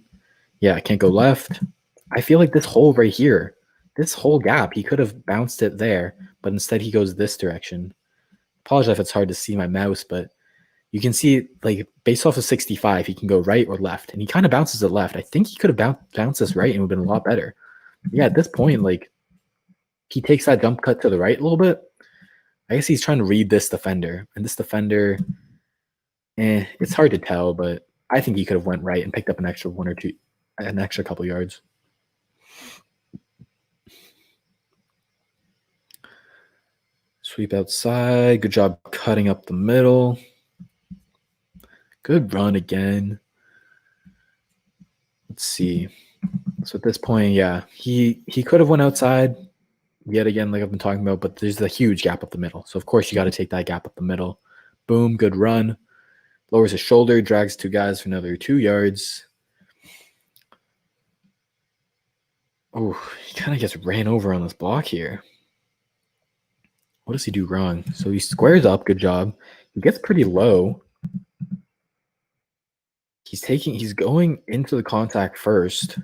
yeah, I can't go left. I feel like this hole right here, this whole gap, he could have bounced it there, but instead he goes this direction. Apologize if it's hard to see my mouse, but you can see, like, based off of 65, he can go right or left, and he kind of bounces it left. I think he could have bounced this right and it would have been a lot better. Yeah, at this point, like, he takes that jump cut to the right a little bit. I guess he's trying to read this defender, and this defender, it's hard to tell, but I think he could have went right and picked up an extra one or two, an extra couple yards. Sweep outside. Good job cutting up the middle. Good run again. Let's see. So at this point, yeah, he could have went outside yet again, like I've been talking about, but there's a huge gap up the middle. So of course you got to take that gap up the middle. Boom, good run. Lowers his shoulder, drags two guys for another 2 yards. Oh, he kind of gets ran over on this block here. What does he do wrong? So he squares up. Good job. He gets pretty low. He's going into the contact first.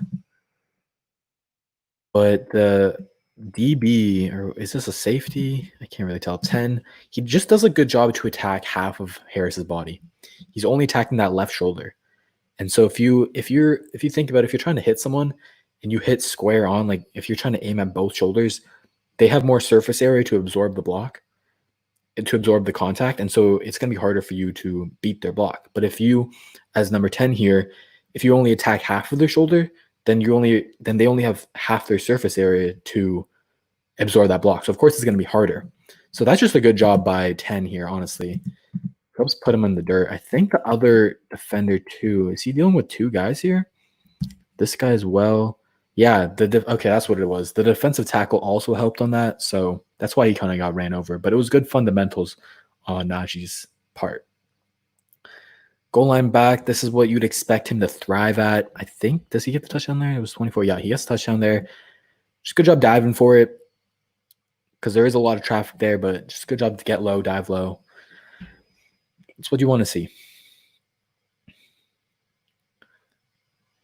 But the DB, or is this a safety? I can't really tell. 10. He just does a good job to attack half of Harris's body. He's only attacking that left shoulder. And so if you think about it, if you're trying to hit someone and you hit square on, like if you're trying to aim at both shoulders, they have more surface area to absorb the block, to absorb the contact, and so it's going to be harder for you to beat their block. But if you, as number 10 here, if you only attack half of their shoulder, then they only have half their surface area to absorb that block. So of course it's going to be harder. So that's just a good job by 10 here, honestly. Helps put him in the dirt. I think the other defender too, is he dealing with two guys here? This guy as well. Yeah, okay, that's what it was. The defensive tackle also helped on that, so that's why he kind of got ran over. But it was good fundamentals on Najee's part. Goal line back, this is what you'd expect him to thrive at. I think, does he get the touchdown there? It was 24. Yeah, he gets the touchdown there. Just good job diving for it, because there is a lot of traffic there, but just good job to get low, dive low. It's what you want to see.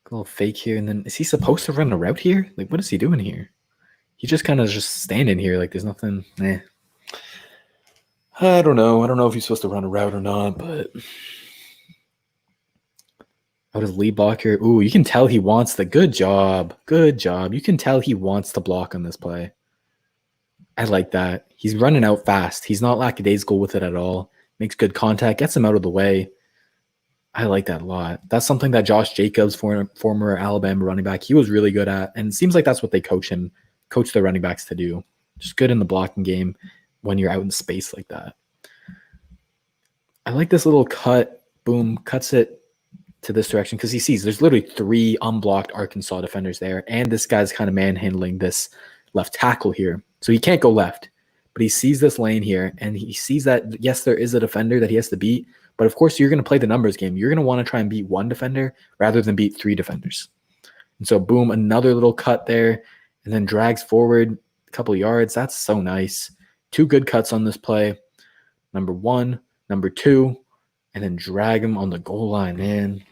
A little fake here, and then is he supposed to run a route here? Like, what is he doing here? He's just kind of just standing here like there's nothing. I don't know. I don't know if he's supposed to run a route or not, but how does lead block here? Ooh, you can tell he wants the good job. Good job. You can tell he wants to block on this play. I like that. He's running out fast. He's not lackadaisical with it at all. Makes good contact, gets him out of the way. I like that a lot. That's something that Josh Jacobs, former Alabama running back, he was really good at. And it seems like that's what they coach their running backs to do. Just good in the blocking game when you're out in space like that. I like this little cut. Boom, cuts it to this direction because he sees there's literally 3 unblocked Arkansas defenders there. And this guy's kind of manhandling this left tackle here. So he can't go left. But he sees this lane here, and he sees that, yes, there is a defender that he has to beat. But of course, you're going to play the numbers game. You're going to want to try and beat 1 defender rather than beat 3 defenders. And so, boom, another little cut there, and then drags forward a couple yards. That's so nice. 2 good cuts on this play. Number 1, number 2, and then drag him on the goal line, man.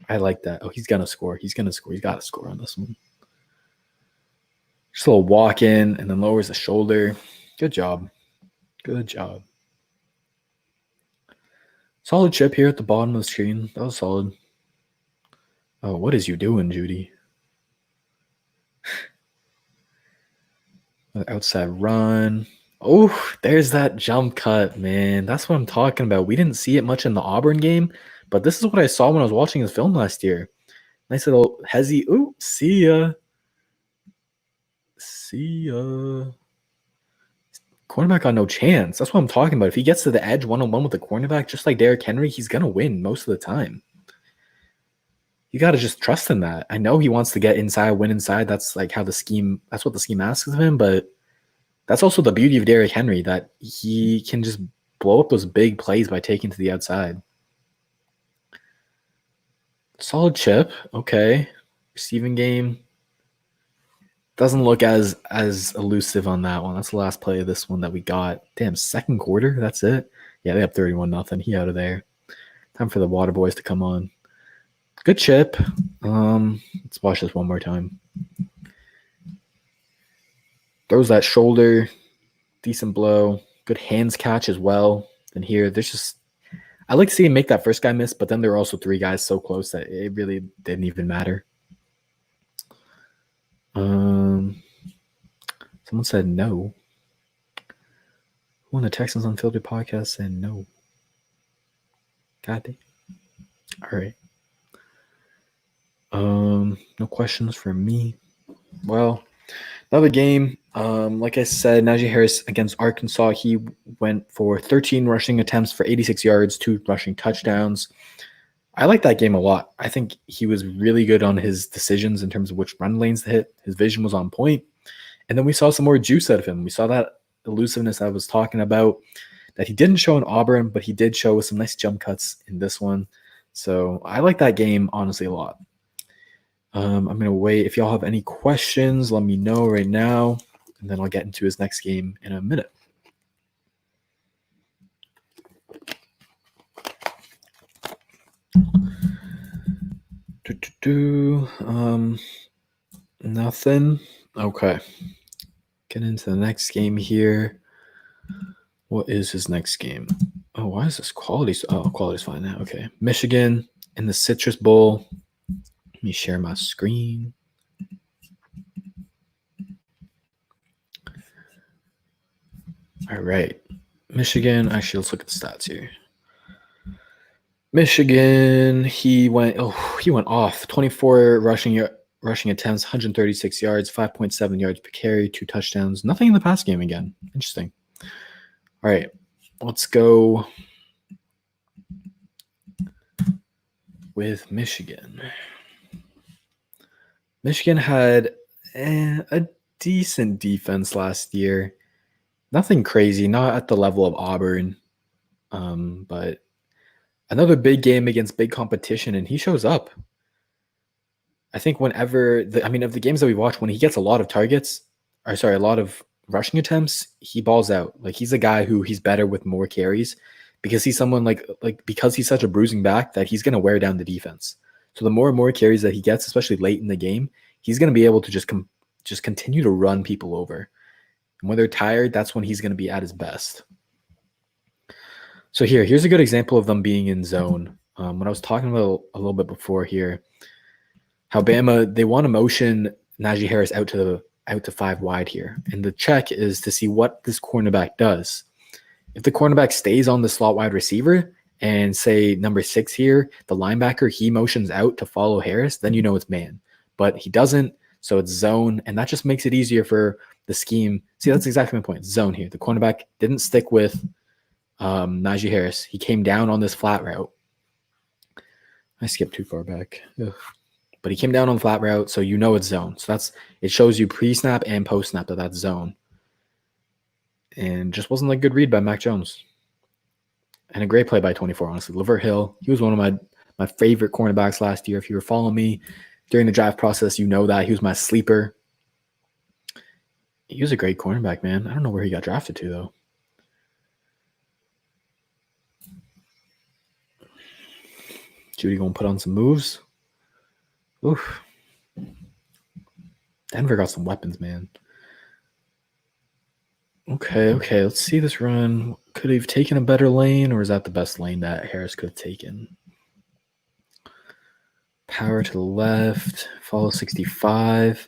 I like that. Oh, he's going to score. He's going to score. He's got to score on this one. Just a little walk in, and then lowers the shoulder. Good job. Good job. Solid chip here at the bottom of the screen. That was solid. Oh, what is you doing, Judy? Outside run. Oh, there's that jump cut, man. That's what I'm talking about. We didn't see it much in the Auburn game, but this is what I saw when I was watching his film last year. Nice little hezzy. Ooh, see ya. See ya. Cornerback got no chance. That's what I'm talking about. If he gets to the edge one-on-one with the cornerback, just like Derrick Henry, he's going to win most of the time. You got to just trust in that. I know he wants to get inside, win inside. That's like how that's what the scheme asks of him. But that's also the beauty of Derrick Henry, that he can just blow up those big plays by taking to the outside. Solid chip. Okay. Receiving game. Doesn't look as elusive on that one. That's the last play of this one that we got. Damn, second quarter? That's it? Yeah, they have 31-0. He out of there. Time for the Water Boys to come on. Good chip. Let's watch this one more time. Throws that shoulder. Decent blow. Good hands catch as well. And here, there's just... I like to see him make that first guy miss, but then there were also three guys so close that it really didn't even matter. Someone said no. Who on the Texans Unfiltered podcast said no? God damn. All right. No questions for me. Well, another game. Like I said, Najee Harris against Arkansas, he went for 13 rushing attempts for 86 yards, 2 rushing touchdowns. I like that game a lot. I think he was really good on his decisions in terms of which run lanes to hit. His vision was on point. And then we saw some more juice out of him. We saw that elusiveness I was talking about that he didn't show in Auburn, but he did show with some nice jump cuts in this one. So I like that game, honestly, a lot. I'm going to wait. If y'all have any questions, let me know right now, and then I'll get into his next game in a minute. Nothing. Okay. Get into the next game here. What is his next game? Oh, why is this quality? Oh, quality's fine now. Okay. Michigan in the Citrus Bowl. Let me share my screen. All right. Michigan. Actually, let's look at the stats here. Michigan, he went off. 24 rushing attempts, 136 yards, 5.7 yards per carry, 2 touchdowns. Nothing in the pass game again. Interesting. All right. Let's go with Michigan. Michigan had a decent defense last year. Nothing crazy, not at the level of Auburn, but another big game against big competition, and he shows up. I think of the games that we watch, when he gets a lot of a lot of rushing attempts, he balls out. Like, he's a guy who he's better with more carries because he's someone because he's such a bruising back that he's going to wear down the defense. So the more and more carries that he gets, especially late in the game, he's going to be able to just continue to run people over. And when they're tired, that's when he's going to be at his best. So here's a good example of them being in zone. When I was talking about a little bit before here, how Bama, they want to motion Najee Harris out to 5 wide here. And the check is to see what this cornerback does. If the cornerback stays on the slot wide receiver and say number 6 here, the linebacker, he motions out to follow Harris, then you know it's man. But he doesn't, so it's zone, and that just makes it easier for the scheme. See, that's exactly my point. Zone here. The cornerback didn't stick with Najee Harris. He came down on this flat route. I skipped too far back. Ugh. But he came down on the flat route, so you know it's zone. So it shows you pre-snap and post-snap that that's zone. And just wasn't a good read by Mac Jones. And a great play by 24, honestly. Lavert Hill, he was one of my favorite cornerbacks last year. If you were following me during the draft process, you know that. He was my sleeper. He was a great cornerback, man. I don't know where he got drafted to, though. Judy going to put on some moves. Oof. Denver got some weapons, man. Okay. Let's see this run. Could he have taken a better lane, or is that the best lane that Harris could have taken? Power to the left. Follow 65.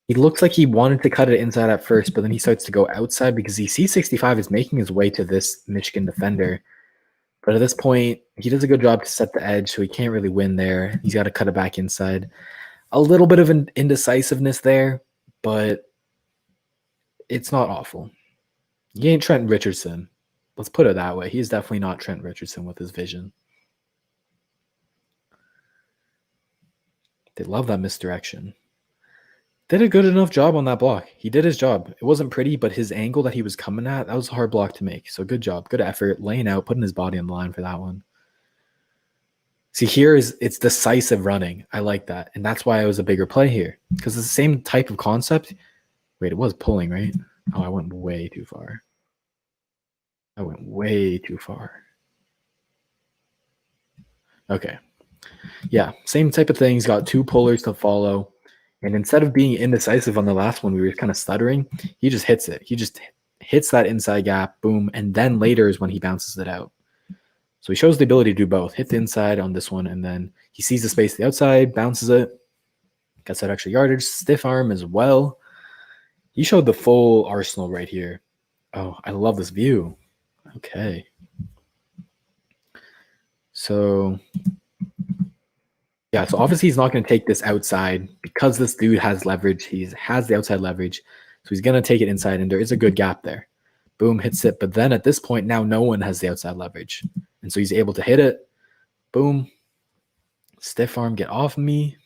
He looks like he wanted to cut it inside at first, but then he starts to go outside because he sees 65 is making his way to this Michigan defender. But at this point, he does a good job to set the edge, so he can't really win there. He's got to cut it back inside. A little bit of an indecisiveness there, but it's not awful. He ain't Trent Richardson. Let's put it that way. He's definitely not Trent Richardson with his vision. They love that misdirection. Did a good enough job on that block. He did his job. It wasn't pretty, but his angle that he was coming at, that was a hard block to make. So good job. Good effort. Laying out, putting his body on the line for that one. See, here it's decisive running. I like that. And that's why it was a bigger play here. Because it's the same type of concept. Wait, it was pulling, right? Oh, I went way too far. I went way too far. Okay. Yeah, same type of thing. He's got two pullers to follow. And instead of being indecisive on the last one, we were kind of stuttering. He just hits it. He just hits that inside gap, boom. And then later is when he bounces it out. So he shows the ability to do both. Hit the inside on this one, and then he sees the space to the outside, bounces it, gets that extra yardage, stiff arm as well. He showed the full arsenal right here. Oh, I love this view. Okay. So, yeah, so obviously he's not going to take this outside because this dude has leverage. He has the outside leverage. So he's going to take it inside, and there is a good gap there. Boom, hits it. But then at this point, now no one has the outside leverage. And so he's able to hit it. Boom. Stiff arm, get off me.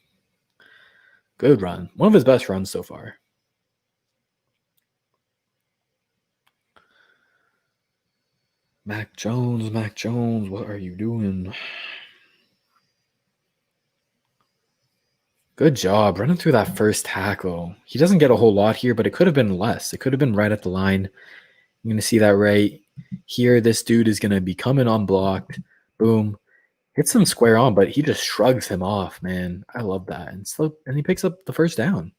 Good run. One of his best runs so far. Mac Jones, what are you doing? Good job running through that first tackle. He doesn't get a whole lot here, but it could have been less. It could have been right at the line. You're going to see that right here. This dude is going to be coming unblocked. Boom. Hits him square on, but he just shrugs him off, man. I love that. And he picks up the first down.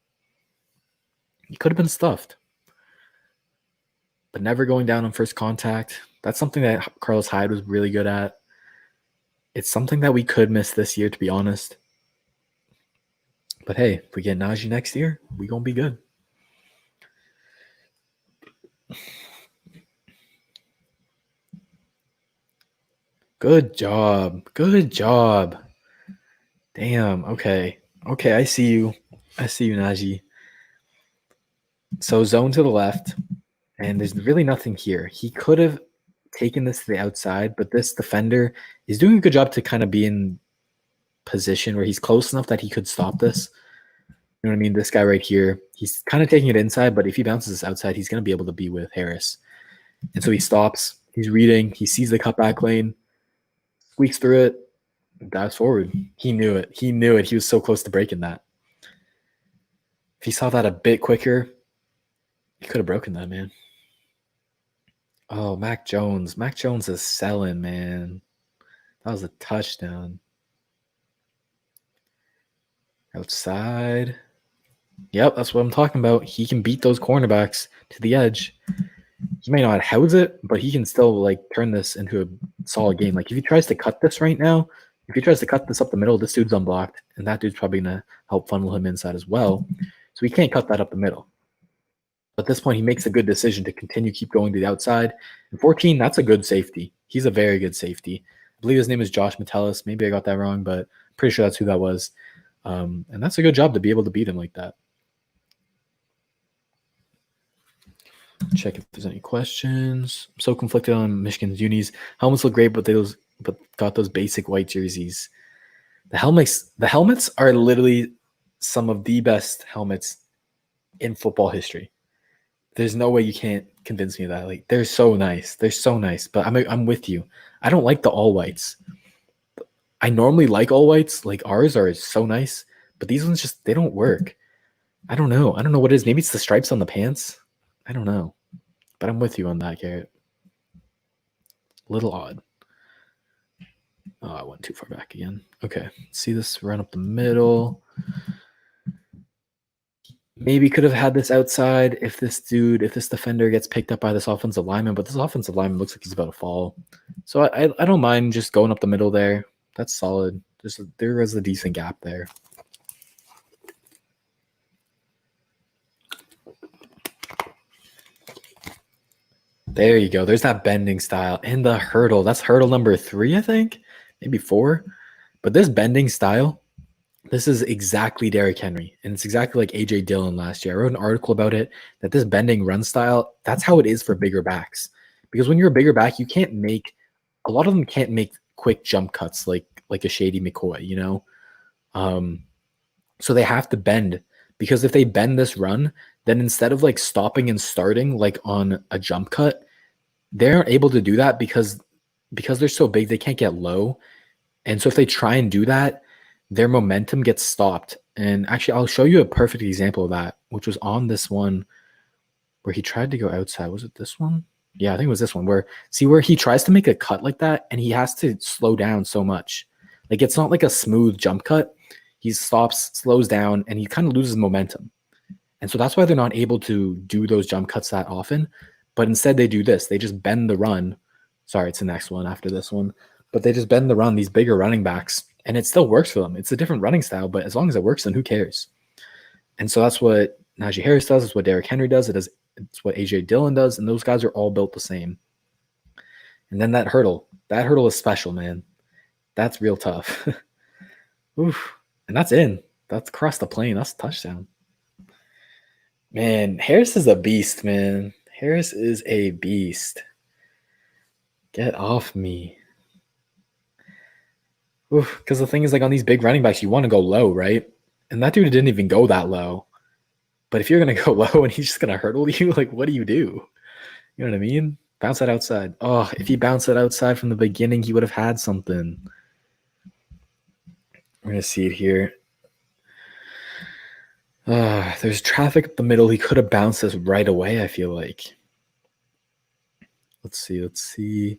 He could have been stuffed. But never going down on first contact. That's something that Carlos Hyde was really good at. It's something that we could miss this year, to be honest. But hey, if we get Najee next year, we going to be good. Good job. Good job. Damn. Okay. Okay, I see you. I see you, Najee. So zone to the left, and there's really nothing here. He could have taken this to the outside, but this defender is doing a good job to kind of be in position where he's close enough that he could stop this. You know what I mean? This guy right here, he's kind of taking it inside, but if he bounces this outside, he's going to be able to be with Harris. And so he stops. He's reading. He sees the cutback lane, squeaks through it, dives forward. He knew it. He knew it. He was so close to breaking that. If he saw that a bit quicker, he could have broken that, man. Oh, Mac Jones. Mac Jones is selling, man. That was a touchdown. Outside. Yep, that's what I'm talking about. He can beat those cornerbacks to the edge. He may not house it, but he can still turn this into a solid game. If he tries to cut this right now, if he tries to cut this up the middle, this dude's unblocked, and that dude's probably going to help funnel him inside as well. So he can't cut that up the middle. But at this point, he makes a good decision to keep going to the outside. And 14, that's a good safety. He's a very good safety. I believe his name is Josh Metellus. Maybe I got that wrong, but I'm pretty sure that's who that was. And that's a good job to be able to beat him like that. Check if there's any questions. I'm so conflicted on Michigan's unis. Helmets look great, but got those basic white jerseys. The helmets are literally some of the best helmets in football history. There's no way you can't convince me of that. They're so nice. They're so nice. But I'm with you. I don't like the all whites. I normally like all whites. Ours are so nice. But these ones just, they don't work. I don't know. I don't know what it is. Maybe it's the stripes on the pants. I don't know. But I'm with you on that, Garrett. A little odd. Oh, I went too far back again. Okay. See this run up the middle. Maybe could have had this outside if this defender gets picked up by this offensive lineman, but this offensive lineman looks like he's about to fall. So I don't mind just going up the middle there. That's solid. There was a decent gap there. There you go. There's that bending style and the hurdle. That's hurdle number 3, I think. Maybe 4. But this bending style, this is exactly Derrick Henry. And it's exactly like A.J. Dillon last year. I wrote an article about it, that this bending run style, that's how it is for bigger backs. Because when you're a bigger back, you can't make – a lot of them can't make quick jump cuts like a Shady McCoy, you know? So they have to bend. Because if they bend this run, then instead of stopping and starting on a jump cut, they aren't able to do that because they're so big, they can't get low. And so if they try and do that, their momentum gets stopped. And actually, I'll show you a perfect example of that, which was on this one where he tried to go outside. Was it this one? Yeah, I think it was this one where he tries to make a cut like that and he has to slow down so much. Like it's not like a smooth jump cut. He stops, slows down, and he kind of loses momentum. And so that's why they're not able to do those jump cuts that often. But instead they do this. They just bend the run. Sorry, it's the next one after this one. But they just bend the run, these bigger running backs, and it still works for them. It's a different running style, but as long as it works, then who cares? And so that's what Najee Harris does. It's what Derrick Henry does. It's what A.J. Dillon does. And those guys are all built the same. And then that hurdle is special, man. That's real tough. Oof. And that's in. That's across the plane. That's a touchdown. Man, Harris is a beast, man. Harris is a beast. Get off me. Because the thing is, like on these big running backs, you want to go low, right? And that dude didn't even go that low. But if you're going to go low and he's just going to hurdle you, like what do? You know what I mean? Bounce that outside. Oh, if he bounced it outside from the beginning, he would have had something. We're going to see it here. There's traffic up the middle. He could have bounced this right away, I feel like. Let's see.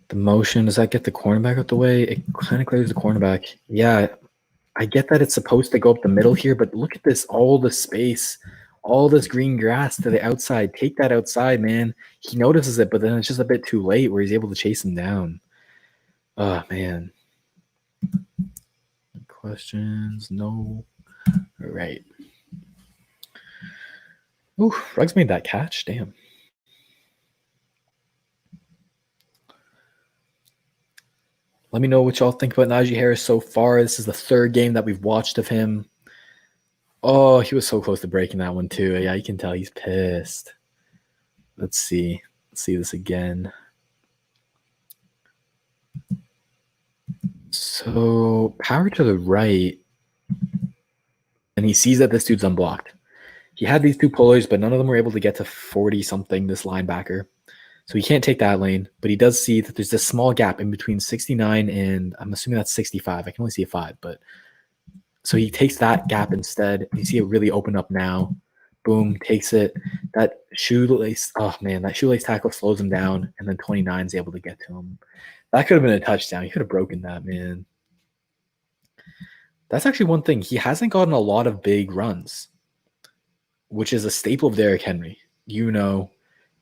The motion, does that get the cornerback out the way? It kind of clears the cornerback. Yeah, I get that it's supposed to go up the middle here, but look at this, all the space, all this green grass to the outside. Take that outside, man. He notices it, but then it's just a bit too late where he's able to chase him down. Oh, man. Questions? No. All right. Ooh, Ruggs made that catch. Damn. Let me know what y'all think about Najee Harris so far. This is the third game that we've watched of him. Oh, he was so close to breaking that one too. Yeah, you can tell he's pissed. Let's see. Let's see this again. So power to the right. And he sees that this dude's unblocked. He had these two pullers, but none of them were able to get to 40-something, this linebacker. So he can't take that lane, but he does see that there's this small gap in between 69 and I'm assuming that's 65. I can only see a 5, but so he takes that gap instead. You see it really open up now. Boom, takes it. That shoelace, oh man, that shoelace tackle slows him down, and then 29 is able to get to him. That could have been a touchdown. He could have broken that, man. That's actually one thing. He hasn't gotten a lot of big runs, which is a staple of Derrick Henry. You know,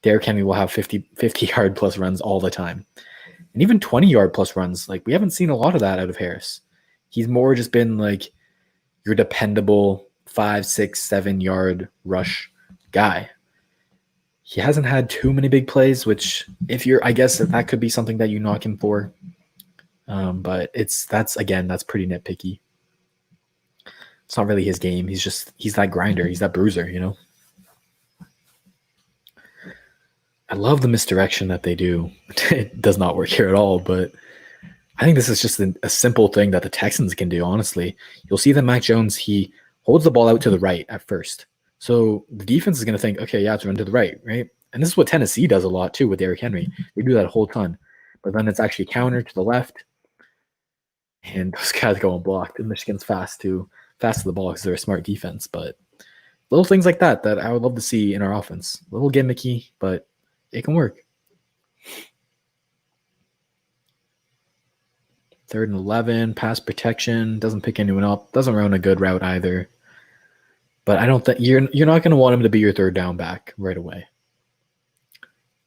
Derrick Henry will have 50-yard plus runs all the time. And even 20-yard plus runs. Like, we haven't seen a lot of that out of Harris. He's more just been like your dependable 5, 6, 7-yard rush guy. He hasn't had too many big plays, which I guess that could be something that you knock him for. But that's pretty nitpicky. It's not really his game. He's that grinder. He's that bruiser, you know? I love the misdirection that they do. It does not work here at all, but I think this is just a simple thing that the Texans can do, honestly. You'll see that Mac Jones, he holds the ball out to the right at first. So the defense is going to think, okay, yeah, it's run to the right? And this is what Tennessee does a lot, too, with Derrick Henry. They do that a whole ton. But then it's actually counter to the left, and those guys go unblocked. And Michigan's fast to the ball because they're a smart defense. But little things like that I would love to see in our offense. A little gimmicky, but it can work. 3rd and 11, pass protection, doesn't pick anyone up, doesn't run a good route either. But I don't think you're not going to want him to be your third down back right away.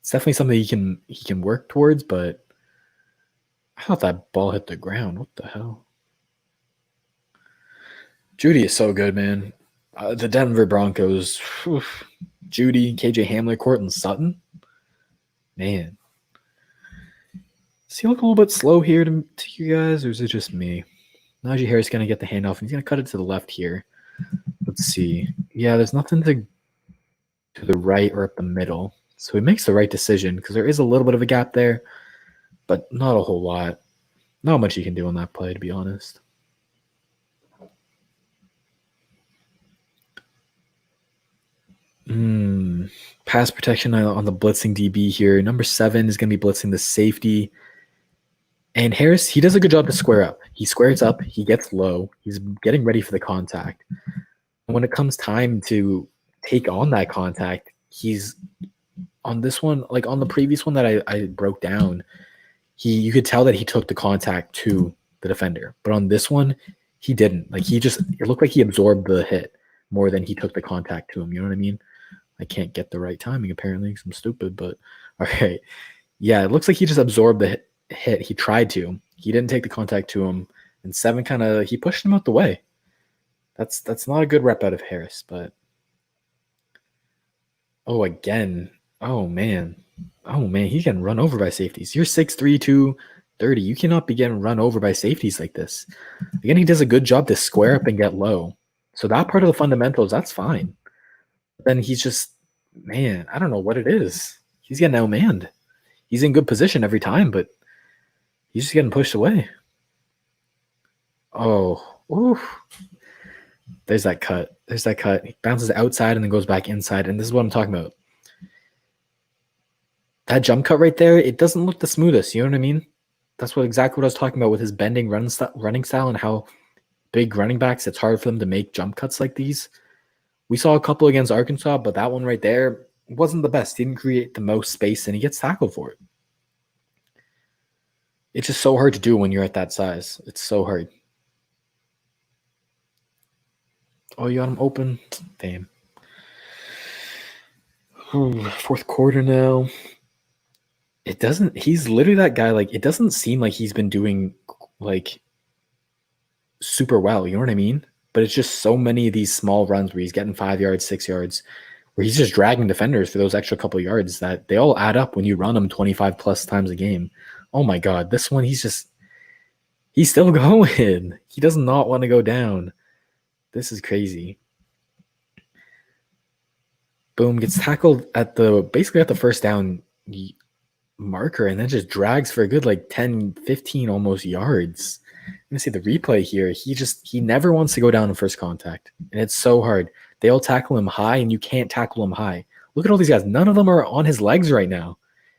It's definitely something he can work towards, but I thought that ball hit the ground. What the hell? Judy is so good, man. The Denver Broncos, Judy, KJ Hamler, Courtland Sutton. Man. Does he look a little bit slow here to you guys, or is it just me? Najee Harris is going to get the handoff, and he's going to cut it to the left here. Let's see. Yeah, there's nothing to the right or up the middle. So he makes the right decision because there is a little bit of a gap there, but not a whole lot. Not much you can do on that play, to be honest. Pass protection on the blitzing DB here. Number 7 is going to be blitzing the safety. And Harris, he does a good job to square up. He squares up, he gets low, he's getting ready for the contact. When it comes time to take on that contact, he's on this one, like on the previous one that I broke down, you could tell that he took the contact to the defender. But on this one, he didn't. Like it looked like he absorbed the hit more than he took the contact to him. You know what I mean? I can't get the right timing apparently because I'm stupid, but all right. Yeah, it looks like he just absorbed the hit. He tried to. He didn't take the contact to him. And 7 he pushed him out the way. That's not a good rep out of Harris, but again. Oh man, he's getting run over by safeties. You're 6'3", 230. You cannot be getting run over by safeties like this. Again, he does a good job to square up and get low. So that part of the fundamentals, that's fine. But then he's just, man, I don't know what it is. He's getting outmanned. He's in good position every time, but he's just getting pushed away. Oh, oof. There's that cut. He bounces outside and then goes back inside. And this is what I'm talking about. That jump cut right there, it doesn't look the smoothest. You know what I mean? That's exactly what I was talking about with his bending running style and how big running backs, it's hard for them to make jump cuts like these. We saw a couple against Arkansas, but that one right there wasn't the best. He didn't create the most space, and he gets tackled for it. It's just so hard to do when you're at that size. It's so hard. Oh, you got him open? Damn. Fourth quarter now. He's literally that guy, like, it doesn't seem like he's been doing, like, super well, you know what I mean? But it's just so many of these small runs where he's getting 5 yards, 6 yards, where he's just dragging defenders for those extra couple yards that they all add up when you run them 25 plus times a game. Oh my God, this one, he's still going. He does not want to go down. This is crazy. Boom, gets tackled basically at the first down marker and then just drags for a good like 10, 15 almost yards. I'm gonna see the replay here. He never wants to go down in first contact, and it's so hard. They all tackle him high, and you can't tackle him high. Look at all these guys. None of them are on his legs right now.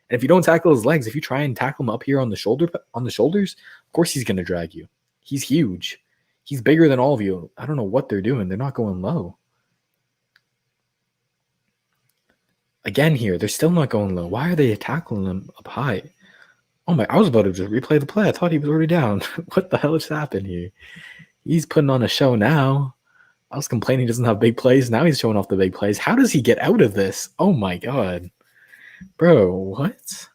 And if you don't tackle his legs, if you try and tackle him up here on the shoulders, of course he's gonna drag you. He's huge. He's bigger than all of you. I don't know what they're doing. They're not going low. Again here, they're still not going low. Why are they tackling him up high? Oh my, I was about to just replay the play. I thought he was already down. What the hell just happened here? He's putting on a show now. I was complaining he doesn't have big plays. Now he's showing off the big plays. How does he get out of this? Oh my God. Bro, what?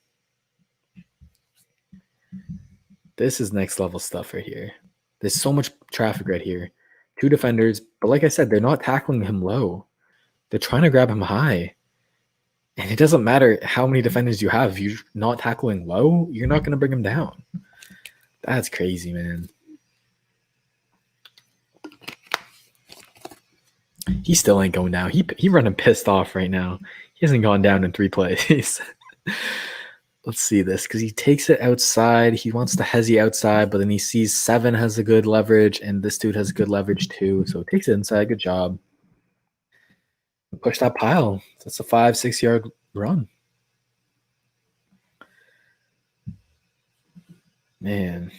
This is next level stuff right here. There's so much traffic right here. 2 defenders, but like I said, they're not tackling him low. They're trying to grab him high. And it doesn't matter how many defenders you have. If you're not tackling low, you're not going to bring him down. That's crazy, man. He still ain't going down. He running pissed off right now. He hasn't gone down in 3 plays. Let's see this, because he takes it outside. He wants to hezzy outside, but then he sees 7 has a good leverage, and this dude has good leverage too. So takes it inside. Good job. Push that pile. That's a 5-6 yard run. Man,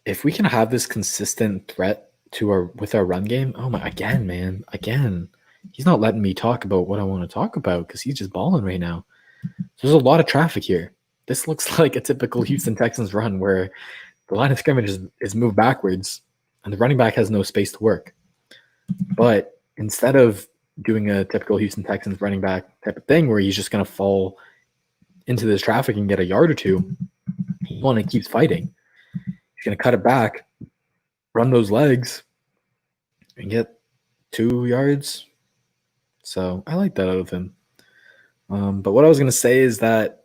if we can have this consistent threat with our run game, again, he's not letting me talk about what I want to talk about because he's just balling right now. So there's a lot of traffic here. This looks like a typical Houston Texans run where the line of scrimmage is moved backwards and the running back has no space to work. But instead of doing a typical Houston Texans running back type of thing where he's just going to fall into this traffic and get a yard or two, he keeps fighting. He's going to cut it back, run those legs, and get 2 yards. So I like that out of him. But what I was going to say is that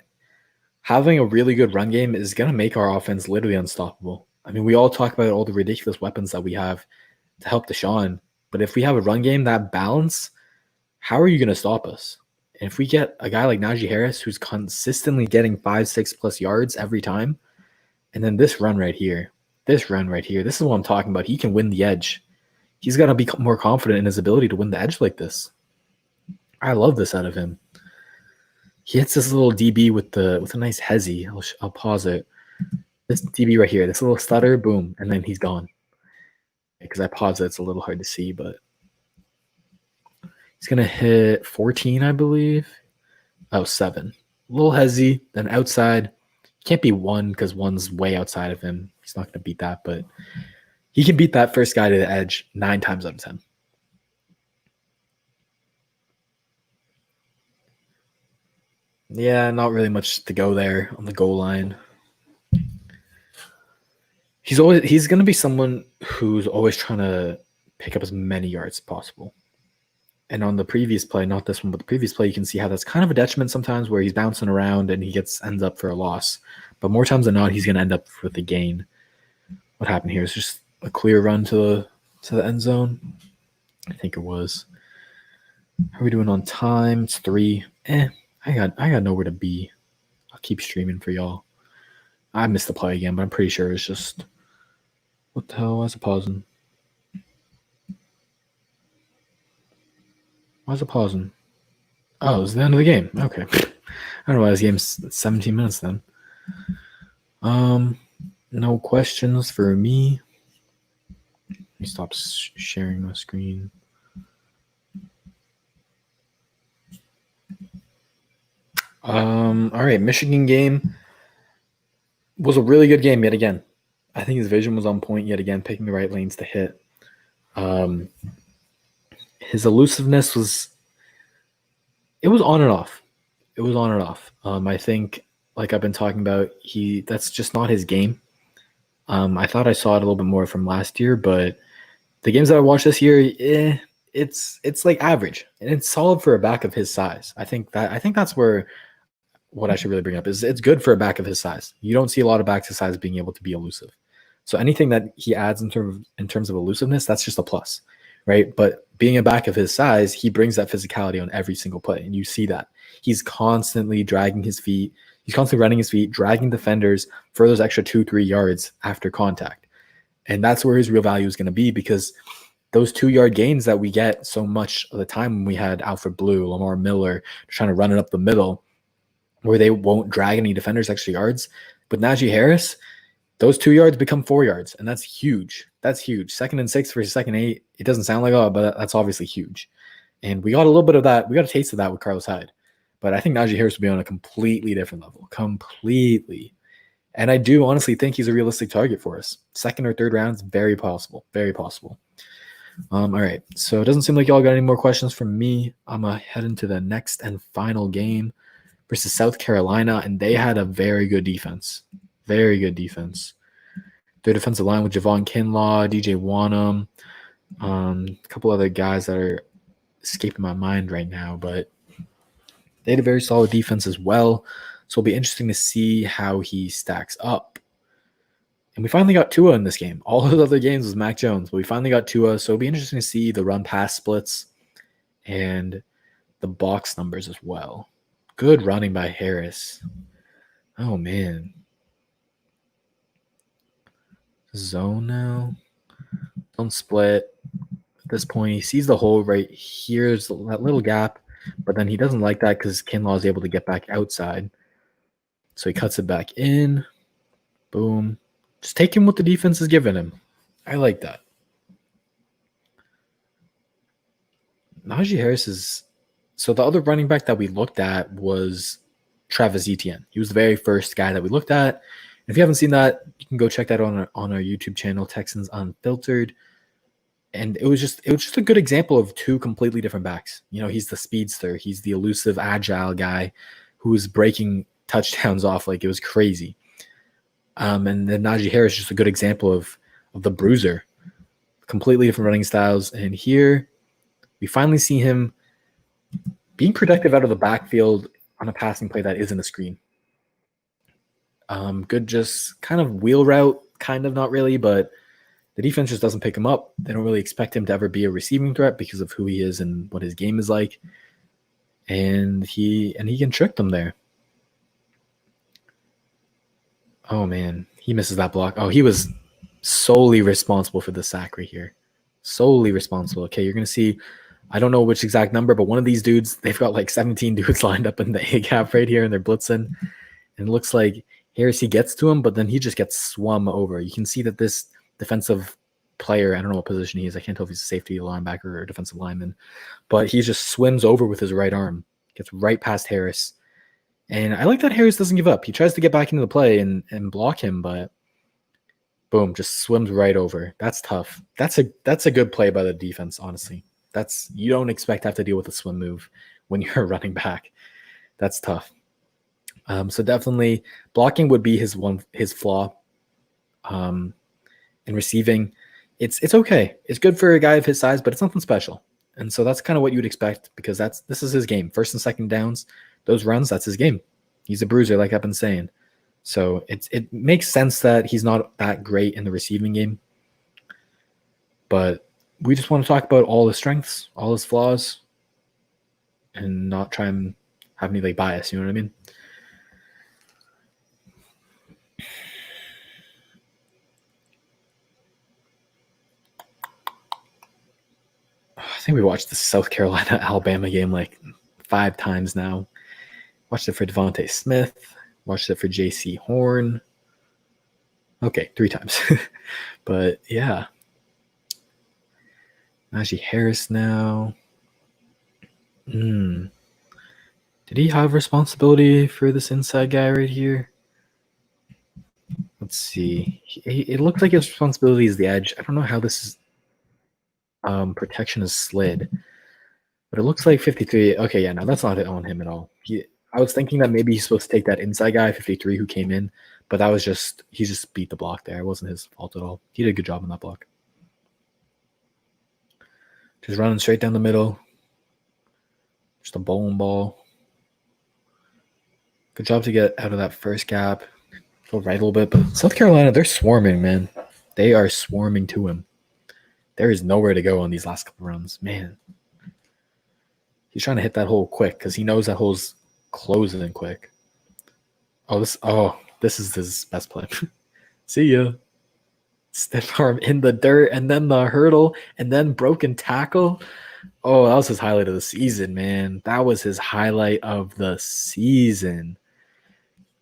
having a really good run game is going to make our offense literally unstoppable. I mean, we all talk about all the ridiculous weapons that we have to help Deshaun, but if we have a run game, that balance, how are you going to stop us? And if we get a guy like Najee Harris who's consistently getting 5-6 plus yards every time, and then this run right here, this is what I'm talking about. He can win the edge. He's got to be more confident in his ability to win the edge like this. I love this out of him. He hits this little DB with a nice hezzy. I'll pause it. This DB right here, this little stutter, boom, and then he's gone. Because I paused it, it's a little hard to see, but he's going to hit 14, I believe. Oh, 7. A little hezzy, then outside. Can't be 1 because 1's way outside of him. He's not going to beat that, but he can beat that first guy to the edge 9 times out of 10. Yeah, not really much to go there on the goal line. He's going to be someone who's always trying to pick up as many yards as possible. And on the previous play, not this one, but the previous play, you can see how that's kind of a detriment sometimes where he's bouncing around and he ends up for a loss. But more times than not, he's going to end up with a gain. What happened here is just a clear run to the end zone. I think it was. How are we doing on time? It's 3. I got nowhere to be. I'll keep streaming for y'all. I missed the play again, but I'm pretty sure it's just. What the hell? Why is it pausing? Why is it pausing? Oh, it was the end of the game. Okay. I don't know why this game's 17 minutes then. No questions for me. Let me stop sharing my screen. All right, Michigan game was a really good game yet again. I think his vision was on point yet again, picking the right lanes to hit. His elusiveness was on and off. It was on and off. I think, like I've been talking about, that's just not his game. I thought I saw it a little bit more from last year, but the games that I watched this year, it's like average, and it's solid for a back of his size. I think that's where what I should really bring up is it's good for a back of his size. You don't see a lot of backs his size being able to be elusive. So anything that he adds in terms of elusiveness, that's just a plus, right? But being a back of his size, he brings that physicality on every single play, and you see that. He's constantly dragging his feet. He's constantly running his feet, dragging defenders for those extra 2-3 yards after contact. And that's where his real value is going to be, because those 2-yard gains that we get so much of the time when we had Alfred Blue, Lamar Miller trying to run it up the middle, where they won't drag any defenders extra yards. With Najee Harris, those 2 yards become 4 yards, and that's huge. That's huge. 2nd and 6 versus 2nd and 8. It doesn't sound like a lot, but that's obviously huge. And we got a little bit of that. We got a taste of that with Carlos Hyde. But I think Najee Harris will be on a completely different level. Completely. And I do honestly think he's a realistic target for us. 2nd or 3rd round is very possible. Very possible. All right. So it doesn't seem like y'all got any more questions from me. I'm going to head into the next and final game versus South Carolina, and they had a very good defense. Very good defense. Their defensive line with Javon Kinlaw, DJ Wanham, a couple other guys that are escaping my mind right now, but they had a very solid defense as well. So it'll be interesting to see how he stacks up. And we finally got Tua in this game. All those other games was Mac Jones, but we finally got Tua. So it'll be interesting to see the run-pass splits and the box numbers as well. Good running by Harris. Oh, man. Zone now. Zone split. At this point, he sees the hole right here's that little gap, but then he doesn't like that because Kinlaw is able to get back outside. So he cuts it back in. Boom. Just take him what the defense is giving him. I like that. Najee Harris is... So the other running back that we looked at was Travis Etienne. He was the very first guy that we looked at. And if you haven't seen that, you can go check that on our YouTube channel, Texans Unfiltered. And it was just a good example of 2 completely different backs. You know, he's the speedster. He's the elusive, agile guy who was breaking touchdowns off like it was crazy. And then Najee Harris is just a good example of the bruiser. Completely different running styles. And here we finally see him being productive out of the backfield on a passing play that isn't a screen. Good just kind of wheel route, kind of not really, but the defense just doesn't pick him up. They don't really expect him to ever be a receiving threat because of who he is and what his game is like. And he can trick them there. Oh, man. He misses that block. Oh, he was solely responsible for the sack right here. Solely responsible. Okay, you're going to see, I don't know which exact number, but one of these dudes, they've got like 17 dudes lined up in the A-gap right here, and they're blitzing. And it looks like Harris, he gets to him, but then he just gets swum over. You can see that this defensive player, I don't know what position he is. I can't tell if he's a safety, linebacker, or a defensive lineman, but he just swims over with his right arm, gets right past Harris. And I like that Harris doesn't give up. He tries to get back into the play and block him, but boom, just swims right over. That's tough. That's a good play by the defense, honestly. You don't expect to have to deal with a swim move when you're running back. That's tough. So definitely blocking would be his flaw. In receiving, it's okay. It's good for a guy of his size, but it's nothing special. And so that's kind of what you'd expect because this is his game. First and second downs, those runs, that's his game. He's a bruiser, like I've been saying. So it makes sense that he's not that great in the receiving game. But we just want to talk about all his strengths, all his flaws, and not try and have any bias, you know what I mean? I think we watched the South Carolina-Alabama game 5 times now. Watched it for Devontae Smith. Watched it for J.C. Horn. Okay, 3 times. But yeah. Najee Harris now. Did he have responsibility for this inside guy right here? Let's see. It looked like his responsibility is the edge. I don't know how this is. Protection is slid. But it looks like 53. Okay, yeah, no, that's not on him at all. I was thinking that maybe he's supposed to take that inside guy, 53, who came in, but that was he just beat the block there. It wasn't his fault at all. He did a good job on that block. Just running straight down the middle. Just a bowling ball. Good job to get out of that first gap. Go right a little bit, but South Carolina, they're swarming, man. They are swarming to him. There is nowhere to go on these last couple runs, man. He's trying to hit that hole quick because he knows that hole's closing quick. This is his best play. See ya. Stiff arm in the dirt, and then the hurdle, and then broken tackle. Oh, that was his highlight of the season, man. That was his highlight of the season.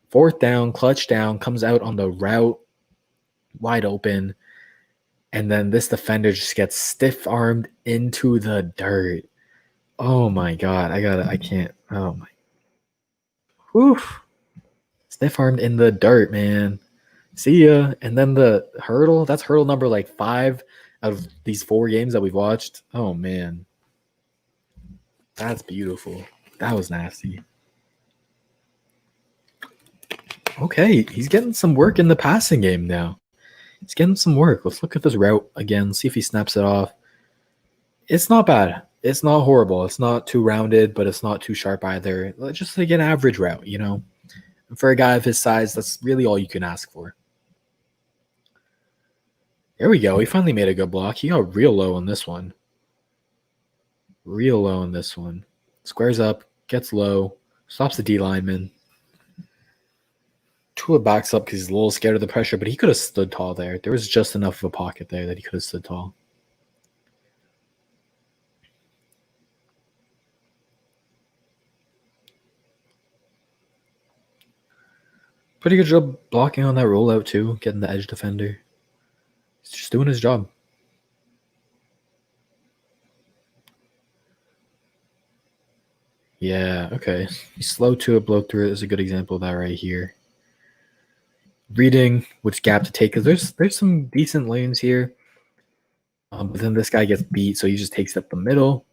4th down, clutch down, comes out on the route, wide open, and then this defender just gets stiff-armed into the dirt. Oh my God, I can't. Oh my. Oof. Stiff-armed in the dirt, man. See ya. And then the hurdle, that's hurdle number 5 out of these 4 games that we've watched. Oh man. That's beautiful. That was nasty. Okay, he's getting some work in the passing game now. He's getting some work. Let's look at this route again, see if he snaps it off. It's not bad. It's not horrible. It's not too rounded, but it's not too sharp either. Just an average route, you know? And for a guy of his size, that's really all you can ask for. There we go. He finally made a good block. He got real low on this one. Real low on this one. Squares up, gets low, stops the D lineman. Tua backs up because he's a little scared of the pressure, but he could have stood tall there. There was just enough of a pocket there that he could have stood tall. Pretty good job blocking on that rollout too, getting the edge defender. He's just doing his job. Yeah, okay. He's slow to it, blow through it is a good example of that right here. Reading which gap to take, because there's some decent lanes here. But then this guy gets beat, so he just takes up the middle.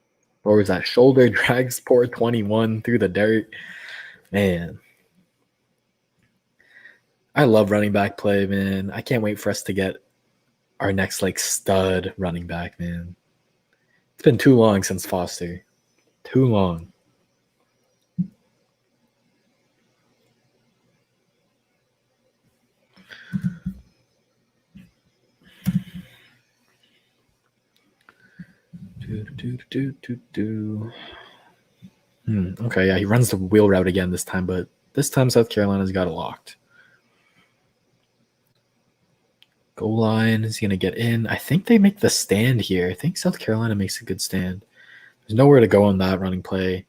Lowers that shoulder, drags poor 21 through the dirt. Man. I love running back play, man. I can't wait for us to get our next stud running back, man. It's been too long since Foster. Too long. Okay, yeah, he runs the wheel route again this time, but this time South Carolina's got it locked. Goal line is going to get in. I think they make the stand here. I think South Carolina makes a good stand. There's nowhere to go on that running play.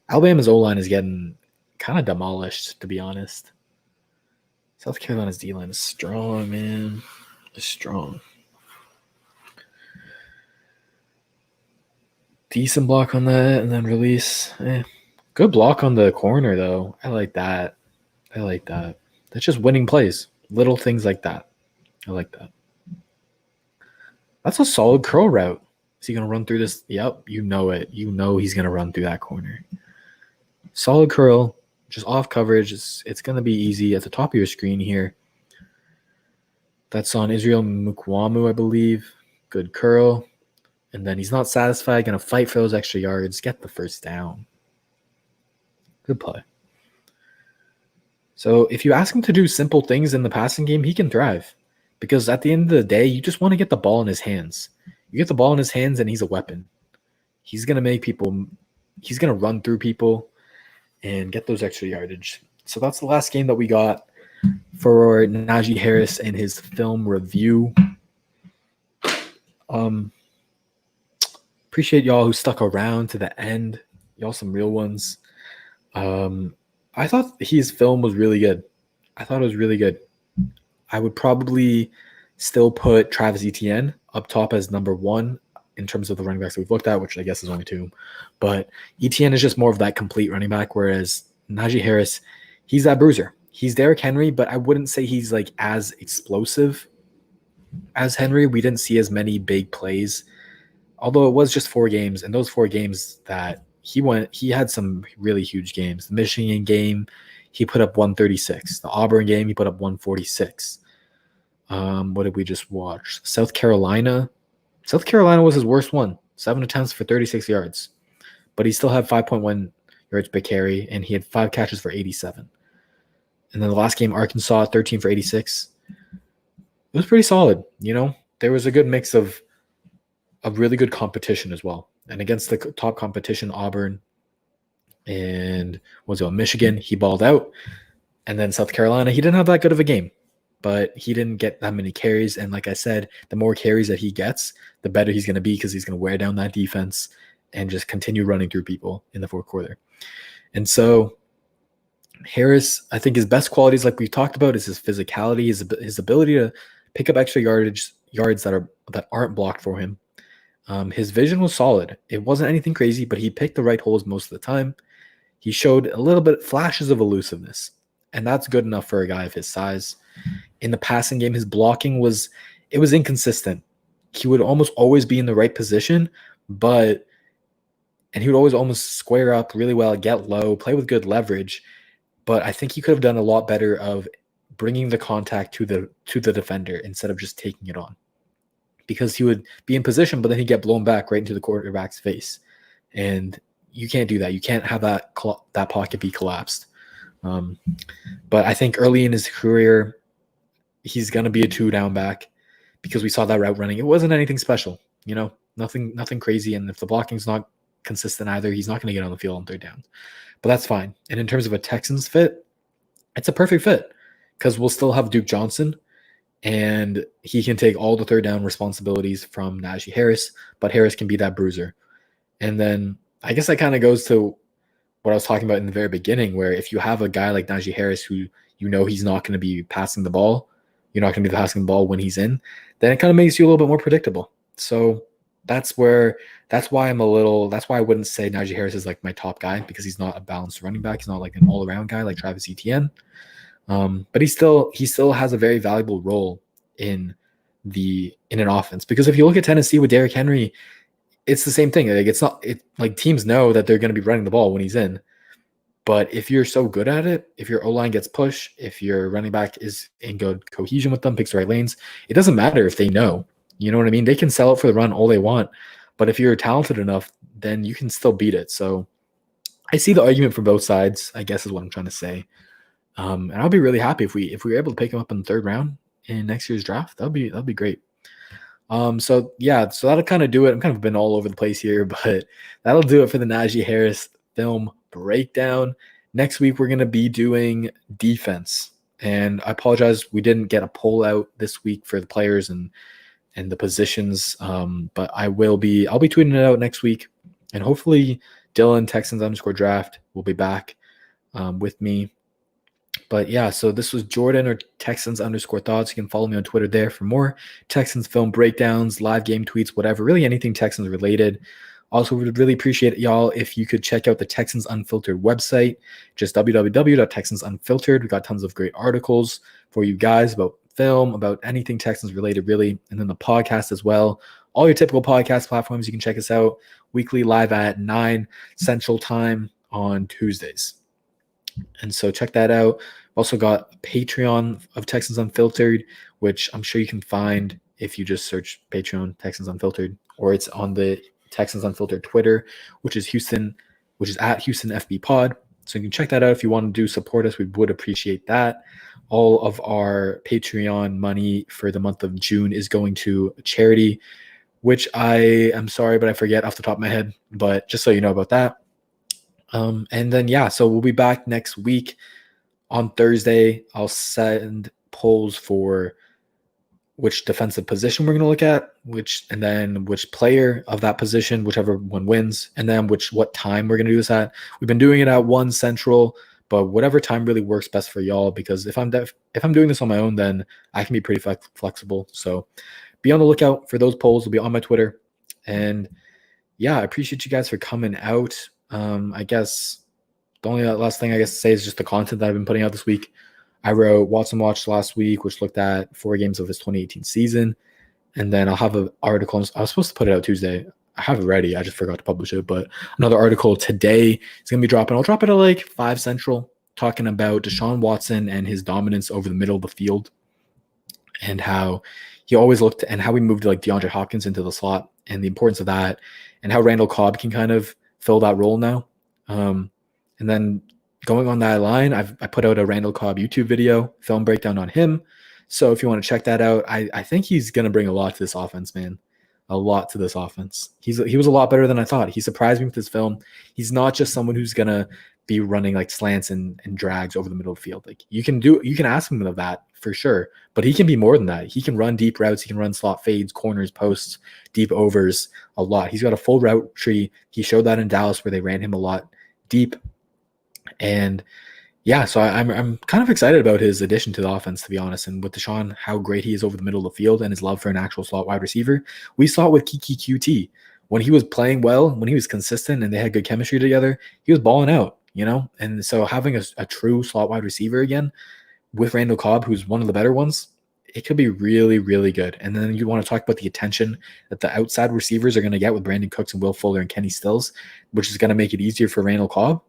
Alabama's O-line is getting kind of demolished, to be honest. South Carolina's D-line is strong, man. It's strong. Decent block on that, and then release. Good block on the corner, though. I like that. That's just winning plays. Little things like that. I like that. That's a solid curl route. Is he going to run through this? Yep, you know it. You know he's going to run through that corner. Solid curl, just off coverage. It's going to be easy at the top of your screen here. That's on Israel Mukwamu, I believe. Good curl. And then he's not satisfied. Going to fight for those extra yards. Get the first down. Good play. So if you ask him to do simple things in the passing game, he can thrive. Because at the end of the day, you just want to get the ball in his hands. You get the ball in his hands and he's a weapon. He's going to run through people and get those extra yardage. So that's the last game that we got for Najee Harris and his film review. Appreciate y'all who stuck around to the end. Y'all some real ones. I thought his film was really good. I thought it was really good. I would probably still put Travis Etienne up top as number one in terms of the running backs that we've looked at, which I guess is only two. But Etienne is just more of that complete running back, whereas Najee Harris, he's that bruiser. He's Derrick Henry, but I wouldn't say he's like as explosive as Henry. We didn't see as many big plays, although it was just 4 games. And those 4 games that he had some really huge games. The Michigan game, he put up 136. The Auburn game, he put up 146. What did we just watch? South Carolina. South Carolina was his worst one. 7 attempts for 36 yards. But he still had 5.1 yards per carry, and he had 5 catches for 87. And then the last game, Arkansas, 13 for 86. It was pretty solid, you know? There was a good mix of really good competition as well. And against the top competition, Auburn and Michigan, he balled out. And then South Carolina, he didn't have that good of a game. But he didn't get that many carries. And like I said, the more carries that he gets, the better he's going to be because he's going to wear down that defense and just continue running through people in the fourth quarter. And so Harris, I think his best qualities, like we talked about, is his physicality, his ability to pick up extra yards that aren't blocked for him. His vision was solid. It wasn't anything crazy, but he picked the right holes most of the time. He showed a little bit flashes of elusiveness, and that's good enough for a guy of his size. In the passing game, his blocking was inconsistent. He would almost always be in the right position, and he would always almost square up really well, get low, play with good leverage. But I think he could have done a lot better of bringing the contact to the defender instead of just taking it on. Because he would be in position, but then he'd get blown back right into the quarterback's face. And you can't do that. You can't have that pocket be collapsed. But I think early in his career, he's going to be a 2-down back because we saw that route running. It wasn't anything special, you know, nothing crazy. And if the blocking's not consistent either, he's not going to get on the field on 3rd down. But that's fine. And in terms of a Texans fit, it's a perfect fit because we'll still have Duke Johnson, and he can take all the 3rd down responsibilities from Najee Harris, but Harris can be that bruiser. And then I guess that kind of goes to what I was talking about in the very beginning, where if you have a guy like Najee Harris who you know he's not going to be passing the ball, you're not going to be passing the ball when he's in, then it kind of makes you a little bit more predictable. So that's why I wouldn't say Najee Harris is like my top guy, because he's not a balanced running back. He's not like an all-around guy like Travis Etienne. But he still has a very valuable role in an offense, because if you look at Tennessee with Derrick Henry, it's the same thing. Like teams know that they're going to be running the ball when he's in. But if you're so good at it, if your O-line gets pushed, if your running back is in good cohesion with them, picks the right lanes, it doesn't matter if they know. You know what I mean? They can sell it for the run all they want. But if you're talented enough, then you can still beat it. So I see the argument for both sides, I guess is what I'm trying to say. And I'll be really happy if we were able to pick him up in the 3rd round in next year's draft. That'll be great. So that'll kind of do it. I'm kind of been all over the place here, but that'll do it for the Najee Harris film breakdown. Next week, we're going to be doing defense. And I apologize, we didn't get a poll out this week for the players and the positions. But I'll be tweeting it out next week. And hopefully Dylan, Texans _draft, will be back with me. But yeah, so this was Jordan or Texans_thoughts. You can follow me on Twitter there for more Texans film breakdowns, live game tweets, whatever, really anything Texans related. Also, we would really appreciate y'all if you could check out the Texans Unfiltered website, just www.texansunfiltered. We got tons of great articles for you guys about film, about anything Texans related, really. And then the podcast as well. All your typical podcast platforms, you can check us out weekly live at 9 Central Time on Tuesdays. And so check that out. Also got a Patreon of Texans Unfiltered, which I'm sure you can find if you just search Patreon Texans Unfiltered, or it's on the Texans Unfiltered Twitter, which is at Houston FB Pod. So you can check that out if you want to support us. We would appreciate that. All of our Patreon money for the month of June is going to a charity, which I am sorry, but I forget off the top of my head. But just so you know about that. And then, yeah, so we'll be back next week on Thursday. I'll send polls for which defensive position we're going to look at, and then which player of that position, whichever one wins, and then what time we're going to do this at. We've been doing it at 1 Central, but whatever time really works best for y'all, because if I'm doing this on my own, then I can be pretty flexible. So be on the lookout for those polls. Will be on my Twitter. And yeah, I appreciate you guys for coming out. I guess the only last thing I guess to say is just the content that I've been putting out this week. I wrote Watson Watch last week, which looked at 4 games of his 2018 season. And then I'll have an article. I was supposed to put it out Tuesday. I have it ready. I just forgot to publish it. But another article today is going to be dropping. I'll drop it at like 5 Central, talking about Deshaun Watson and his dominance over the middle of the field, and how he always looked, and how we moved like DeAndre Hopkins into the slot, and the importance of that, and how Randall Cobb can kind of fill that role now. And then going on that line, I put out a Randall Cobb YouTube video, film breakdown on him. So if you want to check that out, I think he's going to bring a lot to this offense, man. A lot to this offense. He was a lot better than I thought. He surprised me with his film. He's not just someone who's going to be running like slants and drags over the middle of the field. Like you can ask him of that for sure, but he can be more than that. He can run deep routes. He can run slot fades, corners, posts, deep overs a lot. He's got a full route tree. He showed that in Dallas where they ran him a lot deep. And yeah, so I'm kind of excited about his addition to the offense, to be honest. And with Deshaun, how great he is over the middle of the field and his love for an actual slot wide receiver. We saw it with Kiki QT. When he was playing well, when he was consistent and they had good chemistry together, he was balling out, you know? And so having a true slot wide receiver again with Randall Cobb, who's one of the better ones, it could be really, really good. And then you want to talk about the attention that the outside receivers are going to get with Brandon Cooks and Will Fuller and Kenny Stills, which is going to make it easier for Randall Cobb.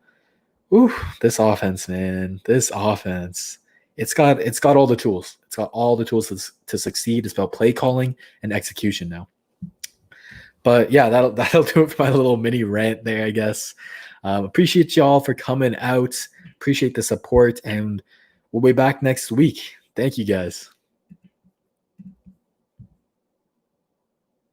Ooh, this offense, man. This offense. It's got all the tools. It's got all the tools to succeed. It's about play calling and execution now. But yeah, that'll do it for my little mini rant there, I guess. Appreciate y'all for coming out. Appreciate the support, and we'll be back next week. Thank you, guys.